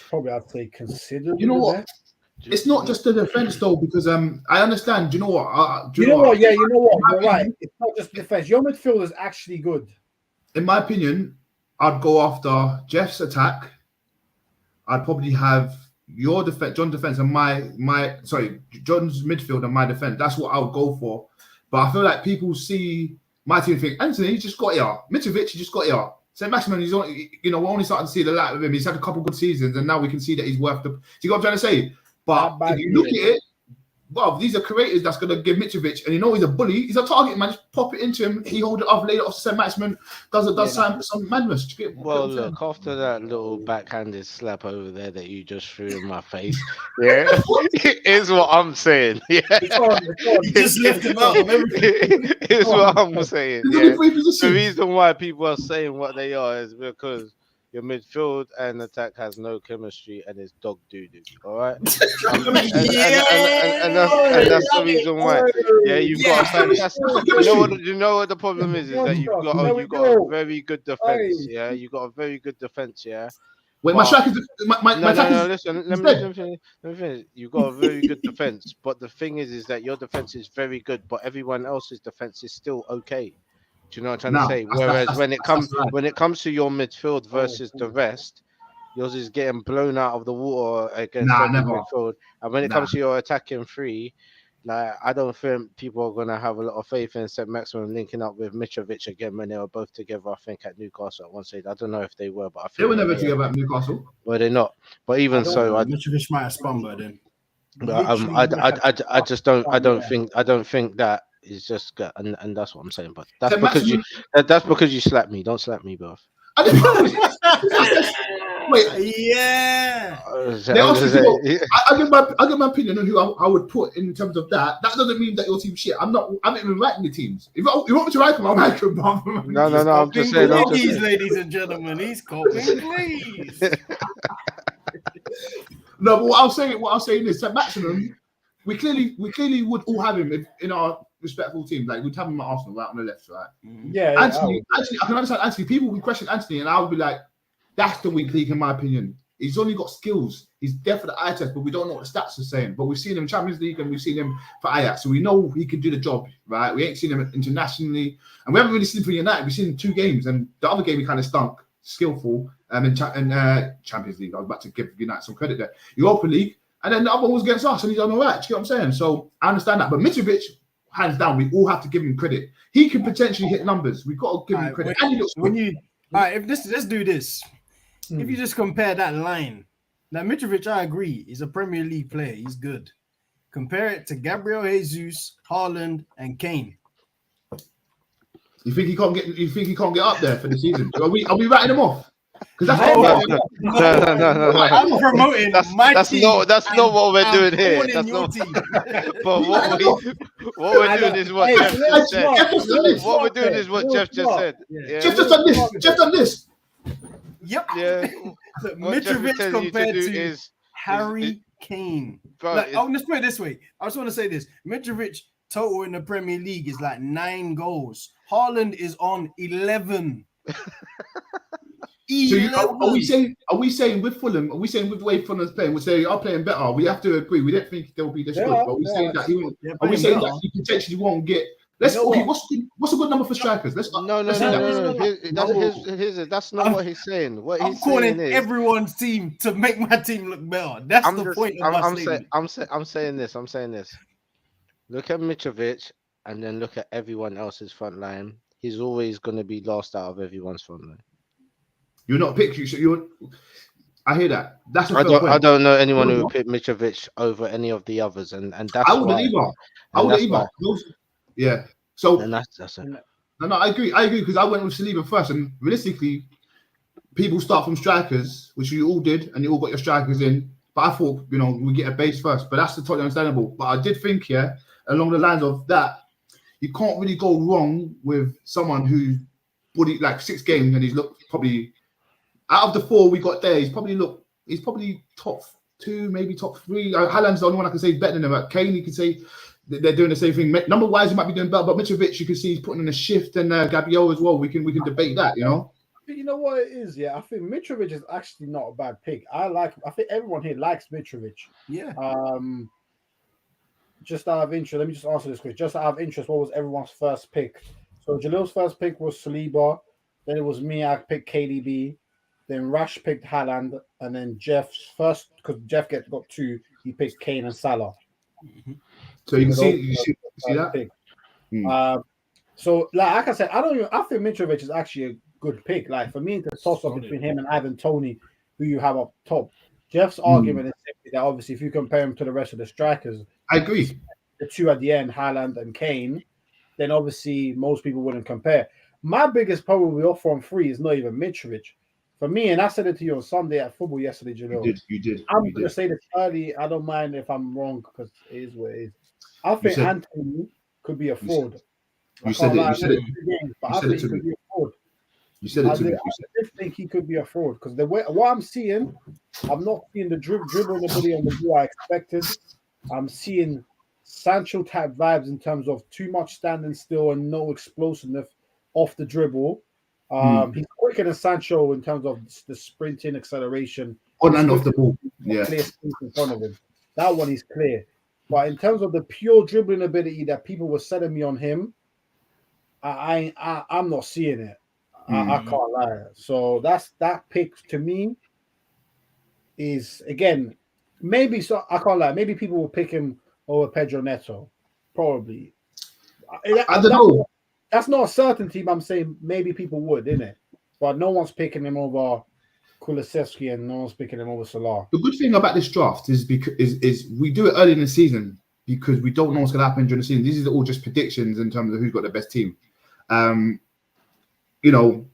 S1: probably, I'd say, considerably
S2: You know
S1: the
S2: what?
S1: best.
S2: It's not just the defense though, because I understand. Do you know what?
S1: You know what? Yeah, you know what? You're right. It's not just defense. Your midfield is actually good.
S2: In my opinion, I'd go after Jeff's attack. I'd probably have your defense, John's defense, and John's midfield and my defense. That's what I would go for. But I feel like people see my team and think, Anthony, he just got here. Mitrovic, he just got here. St. Maximin, he's only, we're only starting to see the light of him. He's had a couple good seasons, and now we can see that he's worth the. Do you know what I'm trying to say? But if you look at it, well, these are creators that's going to give Mitrovic, and he's a bully. He's a target man. Just pop it into him. He hold it off, lay it off to St. Maximin. Does some madness.
S3: Look, after that little backhanded slap over there that you just threw in my face, yeah, here's what I'm saying. Yeah,
S4: You just left him out of everything.
S3: Here's what I'm saying. Yeah. The reason why people are saying what they are is because your midfield and attack has no chemistry and it's dog doo-doo. All right, and that's the reason why. Yeah, you've got a fantastic. You know what the problem is that you've got a very good defense. Yeah, you got a very good defense. Yeah.
S2: Wait, my strike is
S3: no. Listen, let me finish. You've got a very good defense, but the thing is that your defense is very good, but everyone else's defense is still okay. Do you know what I'm trying to say? Whereas when it comes to your midfield versus the rest, yours is getting blown out of the water against the midfield. And when it comes to your attacking three, like I don't think people are gonna have a lot of faith in St. Maximin linking up with Mitrovic again when they were both together. I think at Newcastle at one stage. I don't know if they were, but I think
S2: they were never together at Newcastle.
S3: Were they not? But even so,
S4: Mitrovic might have spun by then.
S3: But I just don't. I don't think that. It's just good, and that's what I'm saying. But that's because you slapped me. Don't slap me, bro.
S2: Wait,
S4: yeah.
S2: I give my opinion on who I would put in terms of that. That doesn't mean that your team's shit. I'm not even writing the teams. If you want me to write them, I'll write them.
S3: No. I'm just saying.
S4: Ladies and gentlemen, he's copying, please.
S2: No, but what I'm saying is that maximum. We clearly would all have him in our respectful teams. Like we'd have him at Arsenal right on the left, right?
S1: Yeah.
S2: Anthony, I can understand Anthony. People will question Anthony, and I would be like, that's the weak league in my opinion. He's only got skills. He's there for the eye test, but we don't know what the stats are saying. But we've seen him in Champions League and we've seen him for Ajax, so we know he can do the job, right? We ain't seen him internationally, and we haven't really seen him for United. We've seen him 2 games, and the other game he kind of stunk. Skillful, in Champions League. I was about to give United some credit there. Europa League. And then the other one was against us, and he's done all right. Do you know what I'm saying? So I understand that. But Mitrovic, hands down, we all have to give him credit. He can potentially hit numbers. We've got to give him credit.
S4: Let's do this. If you just compare that line, now Mitrovic, I agree, he's a Premier League player. He's good. Compare it to Gabriel Jesus, Haaland, and Kane.
S2: You think he can't get up there for the season? Are we writing him off? Because that's
S3: no.
S4: I'm promoting my team.
S3: That's not what we're doing here.
S4: That's not team.
S3: But what we're doing is what Jeff just said. What we're doing is what Jeff just said.
S2: Jeff just done this. Jeff done this.
S4: Yep.
S3: Yeah.
S4: Mitrovic compared to Harry Kane. Let's put it this way. I just want to say this. Mitrovic total in the Premier League is like 9 goals. Haaland is on 11.
S2: So are we saying with Fulham? Are we saying with the way Fulham's playing? We say are playing better. We have to agree. We don't think they'll be this good. But we saying that he won't. Are we saying that he potentially won't get? What's a good number for strikers?
S3: No. That's not what he's saying. What
S4: I'm
S3: he's
S4: calling
S3: saying is
S4: everyone's team to make my team look better. That's the point of my statement.
S3: I'm saying this. Look at Mitrovic and then look at everyone else's front line. He's always going to be last out of everyone's front line.
S2: You're not picking. I hear that. That's
S3: I don't know anyone who would pick Mitrovic over any of the others, and that's
S2: I wouldn't either. I wouldn't either. Yeah. So
S3: and that's it.
S2: No, I agree because I went with Saliba first, and realistically, people start from strikers, which you all did, and you all got your strikers in. But I thought, we get a base first. But that's totally understandable. But I did think, along the lines of that, you can't really go wrong with someone who's body like 6 games and he's looked probably out of the 4 we got there. He's probably top 2, maybe top 3. Haaland's the only one I can say is better than him. Like Kane, you can say they're doing the same thing. Number wise, he might be doing better, but Mitrovic, you can see he's putting in a shift, and Gabriel as well. We can debate that, you know.
S1: You know what it is, yeah. I think Mitrovic is actually not a bad pick. I think everyone here likes Mitrovic.
S4: Yeah.
S1: Just out of interest, let me just answer this question. Just out of interest, what was everyone's first pick? So Jalil's first pick was Saliba. Then it was me. I picked KDB. Then Rash picked Haaland, and then Jeff's first, because Jeff got 2. He picked Kane and Salah.
S2: So you see that.
S1: So like I said, I think Mitrovic is actually a good pick. Like for me, it's a toss up between him and Ivan Toney, who you have up top. Jeff's argument is simply that obviously if you compare him to the rest of the strikers,
S2: I agree.
S1: The 2 at the end, Haaland and Kane, then obviously most people wouldn't compare. My biggest problem with your front 3 is not even Mitrovic. For me, and I said it to you on Sunday at football yesterday, Jalil.
S2: You did.
S1: I'm going to say this early. I don't mind if I'm wrong because it is what it is. I think Anthony could be a fraud.
S2: You said it. You said it.
S1: But I think he could be a fraud.
S2: You said it to me.
S1: I think he could be a fraud because the way what I'm seeing, I'm not seeing the dribbling ability on the ball I expected. I'm seeing Sancho type vibes in terms of too much standing still and no explosiveness off the dribble. He's quicker than Sancho in terms of the sprinting acceleration.
S2: On and off the ball. Yeah.
S1: Clear space in front of him. That one is clear. But in terms of the pure dribbling ability that people were selling me on him, I'm not seeing it. I can't lie. So that pick to me is again maybe so I can't lie. Maybe people will pick him over Pedro Neto, probably.
S2: I don't know.
S1: That's not a certainty, but I'm saying maybe people would, isn't it? But no one's picking him over Kulusevski and no one's picking him over Salah.
S2: The good thing about this draft is because we do it early in the season because we don't know what's going to happen during the season. These are all just predictions in terms of who's got the best team. You know,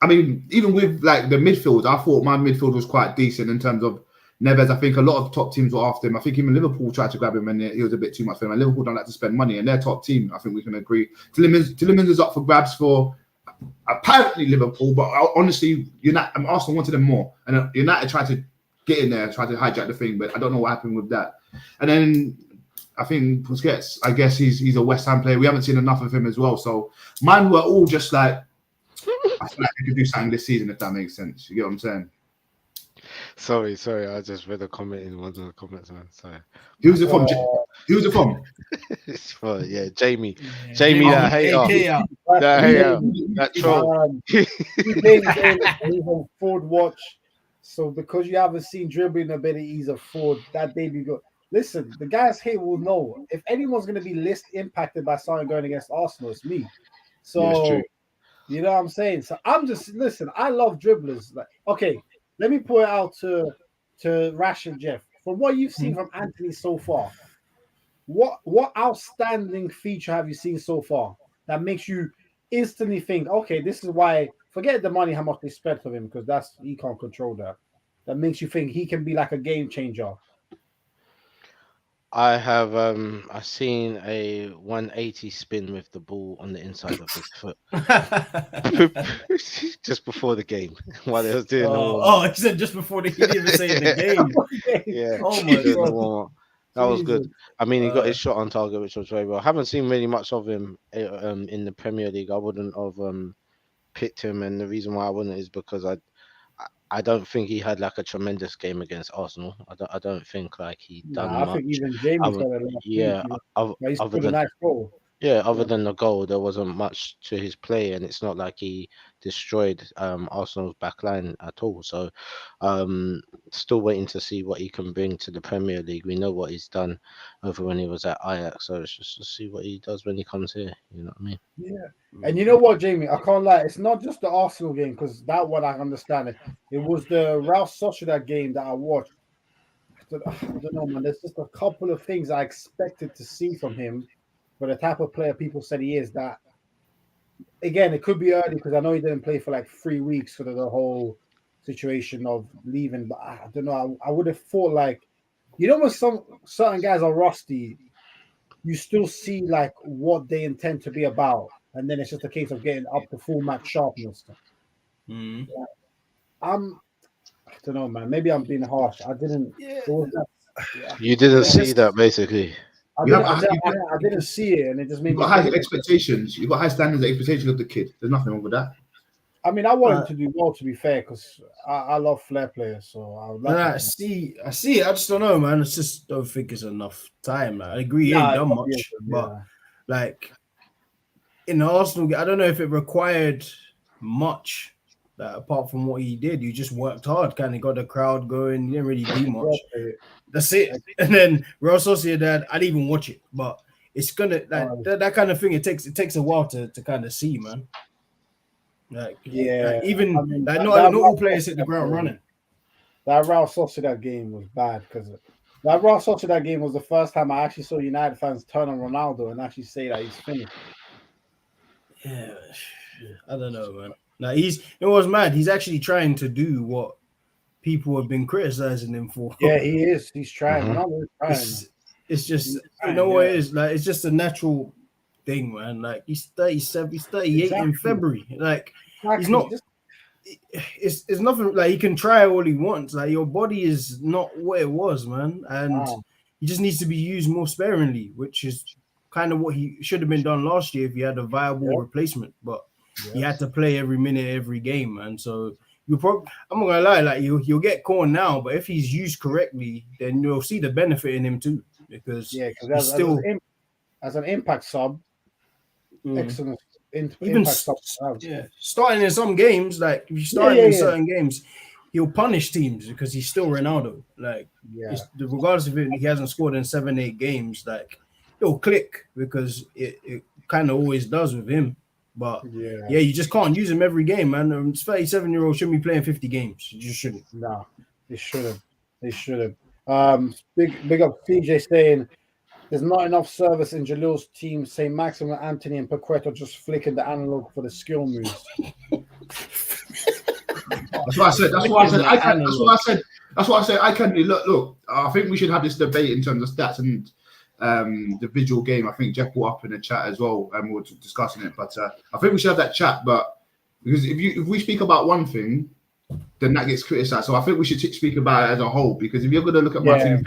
S2: I mean, even with like the midfield, I thought my midfield was quite decent in terms of Neves. I think a lot of top teams were after him. I think even Liverpool tried to grab him and he was a bit too much for him. And Liverpool don't like to spend money, and their top team, I think we can agree. Tielemans is up for grabs for apparently Liverpool, but honestly, Arsenal wanted them more, and United tried to get in there, tried to hijack the thing, but I don't know what happened with that. And then I think Busquets, I guess he's a West Ham player. We haven't seen enough of him as well. So mine were all just like, I feel like we could do something this season if that makes sense. You get what I'm saying?
S3: Sorry. I just read a comment in one of the comments, man. Sorry.
S2: Who's it from? Who's it from?
S3: It's from Jamie. Jamie, that hater. That troll.
S1: He's on fraud watch. So because you haven't seen dribbling ability, he's a fraud. That baby go. Listen, the guys here will know if anyone's going to be least impacted by something going against Arsenal, it's me. So you know what I'm saying. So I'm just listen. I love dribblers. Like, okay, let me put it out to Rash and Jeff. From what you've seen from Anthony so far, what outstanding feature have you seen so far that makes you instantly think, okay, this is why? Forget the money, how much they spent for him, because he can't control that. That makes you think he can be like a game changer.
S3: I have I've seen a 180 spin with the ball on the inside of his foot just before the game while they was doing
S4: he said just before he didn't even say the game.
S3: Yeah.
S4: Oh my god.
S3: That was good. I mean, he got his shot on target, which was very well. I haven't seen really much of him in the Premier League. I wouldn't have picked him, and the reason why I wouldn't is because I don't think he had like a tremendous game against Arsenal. I don't think like he done much.
S1: I think even Jamie's
S3: other than the goal, there wasn't much to his play, and it's not like he destroyed Arsenal's back line at all. So still waiting to see what he can bring to the Premier League. We know what he's done over when he was at Ajax, so it's just to see what he does when he comes here. You know what I mean?
S1: Yeah. And you know what, Jamie? I can't lie. It's not just the Arsenal game, because that one I understand it. It was the Real Sociedad game that I watched. I don't know, man. There's just a couple of things I expected to see from him. For the type of player people said he is, that again, it could be early because I know he didn't play for like 3 weeks for the whole situation of leaving. But I don't know. I would have thought like, you know, when certain guys are rusty, you still see like what they intend to be about, and then it's just a case of getting up to full max sharpness.
S4: Mm.
S1: I don't know, man. Maybe I'm being harsh. I didn't.
S4: Yeah.
S1: It was that, yeah.
S3: You didn't
S4: It's
S3: see
S4: just-
S3: that basically.
S1: I
S2: You
S1: didn't,
S2: have-
S1: I didn't see it, and it just made
S2: You've
S1: me
S2: got high
S1: think.
S2: expectations. You've got high standards of expectations of the kid. There's nothing wrong with that.
S1: I mean, I want him to do well, to be fair, because I love flair players, so I would like.
S4: I
S1: him.
S4: see it. I just don't know, man. I just don't think it's enough time. Like, I agree, he
S1: Nah,
S4: ain't done
S1: it
S4: much,
S1: isn't,
S4: but
S1: yeah.
S4: like in the Arsenal game, I don't know if it required much. Apart from what he did, you just worked hard, kind of got the crowd going. You didn't really do much. That's it. And then Real Sociedad, I didn't even watch it, but it's gonna that kind of thing. It takes a while to kind of see, man. Like even
S1: I mean,
S4: not all players hit the ground running.
S1: That Real Sociedad game was bad because that Real Sociedad game was the first time I actually saw United fans turn on Ronaldo and actually say that he's finished.
S4: Yeah, I don't know, man. Now it was mad. He's actually trying to do what people have been criticizing him for.
S1: Yeah, he is. He's trying.
S3: Mhm.
S1: Ronaldo is trying.
S4: It's just
S1: trying,
S4: what it
S1: yeah.
S4: is. Like it's just a natural thing, man. Like he's 37, he's 38 in
S1: Exactly.
S4: February. Like
S1: Exactly.
S4: he's not. It's nothing. Like he can try all he wants. Like your body is not what it was, man, and he just needs to be used more sparingly, which is kind of what he should have been done last year if he had a viable replacement. But he had to play every minute, every game, man. So I'm not gonna lie, like he'll get caught now, but if he's used correctly, then you'll see the benefit in him too. Because
S1: as an impact sub, excellent.
S4: Even starting in some games, like if you start in certain games, he'll punish teams because he's still Ronaldo. Like, regardless of it, he hasn't scored in 7-8 games. Like, it'll click because it kind of always does with him. But you just can't use him every game, man. 37-year-old shouldn't be playing 50 games. You just shouldn't.
S1: No, they shouldn't. They shouldn't. Big up CJ saying there's not enough service in Jalil's team. Say Maximum, Anthony, and Paqueta just flicking the analog for the skill moves.
S2: That's what I said. That's what I said. That's what I said. I can look. I think we should have this debate in terms of stats and the visual game. I think Jeff brought up in the chat as well, and we were discussing it. But I think we should have that chat. But because if we speak about one thing, then that gets criticized. So I think we should speak about it as a whole. Because if you're going to look at my team,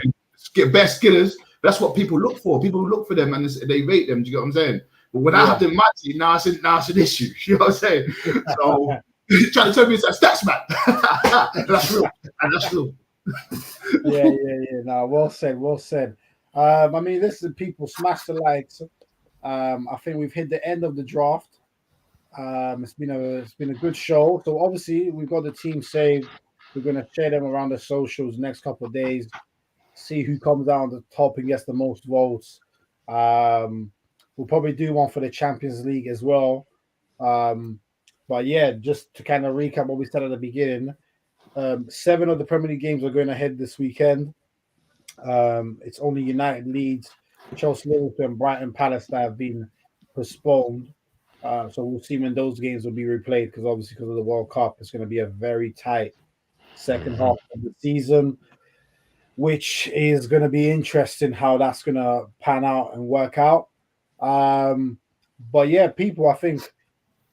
S2: get best skillers. That's what people look for. People look for them and they rate them. Do you get what I'm saying? But when I have them in my team, now it's an issue. You know what I'm saying? So trying to tell me it's a stats man. That's real. And that's real.
S1: Yeah. No, well said. I mean, listen, people smash the likes. I think we've hit the end of the draft. It's been a good show. So obviously we've got the team saved. We're gonna share them around the socials next couple of days. See who comes out on the top and gets the most votes. We'll probably do one for the Champions League as well. But yeah, just to kind of recap what we said at the beginning, 7 of the Premier League games are going ahead this weekend. It's only United, Leeds, Chelsea, Liverpool, and Brighton Palace that have been postponed. So we'll see when those games will be replayed because obviously because of the World Cup, it's going to be a very tight second half of the season, which is going to be interesting how that's going to pan out and work out. But yeah, people, I think,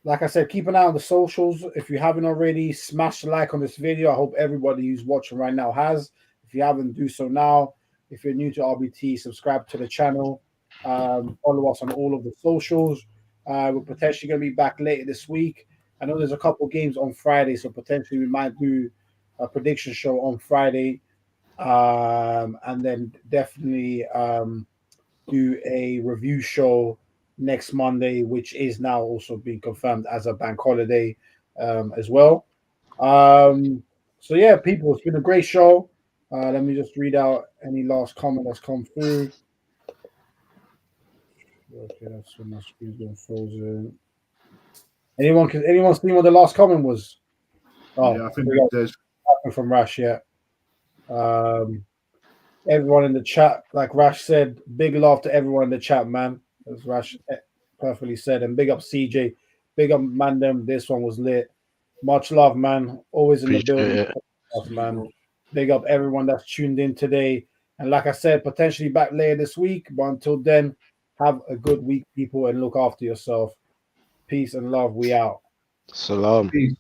S1: like I said, keep an eye on the socials. If you haven't already, smash the like on this video. I hope everybody who's watching right now has. If you haven't, do so now. If you're new to RBT, subscribe to the channel. Follow us on all of the socials. We're potentially going to be back later this week. I know there's a couple games on Friday, so potentially we might do a prediction show on Friday. And then definitely do a review show next Monday, which is now also being confirmed as a bank holiday as well. So yeah, people, it's been a great show. Let me just read out any last comment that's come through. Okay, that's when my screen's been frozen. Anyone see what the last comment was? Oh,
S2: yeah, I think there's
S1: from Rash. Yeah. Everyone in the chat, like Rash said, big love to everyone in the chat, man. As Rash perfectly said, and big up CJ, big up Mandem. This one was lit. Much love, man. Always in the building, man. Big up everyone that's tuned in today. And like I said, potentially back later this week. But until then, Have a good week, people, and look after yourself. Peace and love. We out.
S3: Salam.
S2: Peace.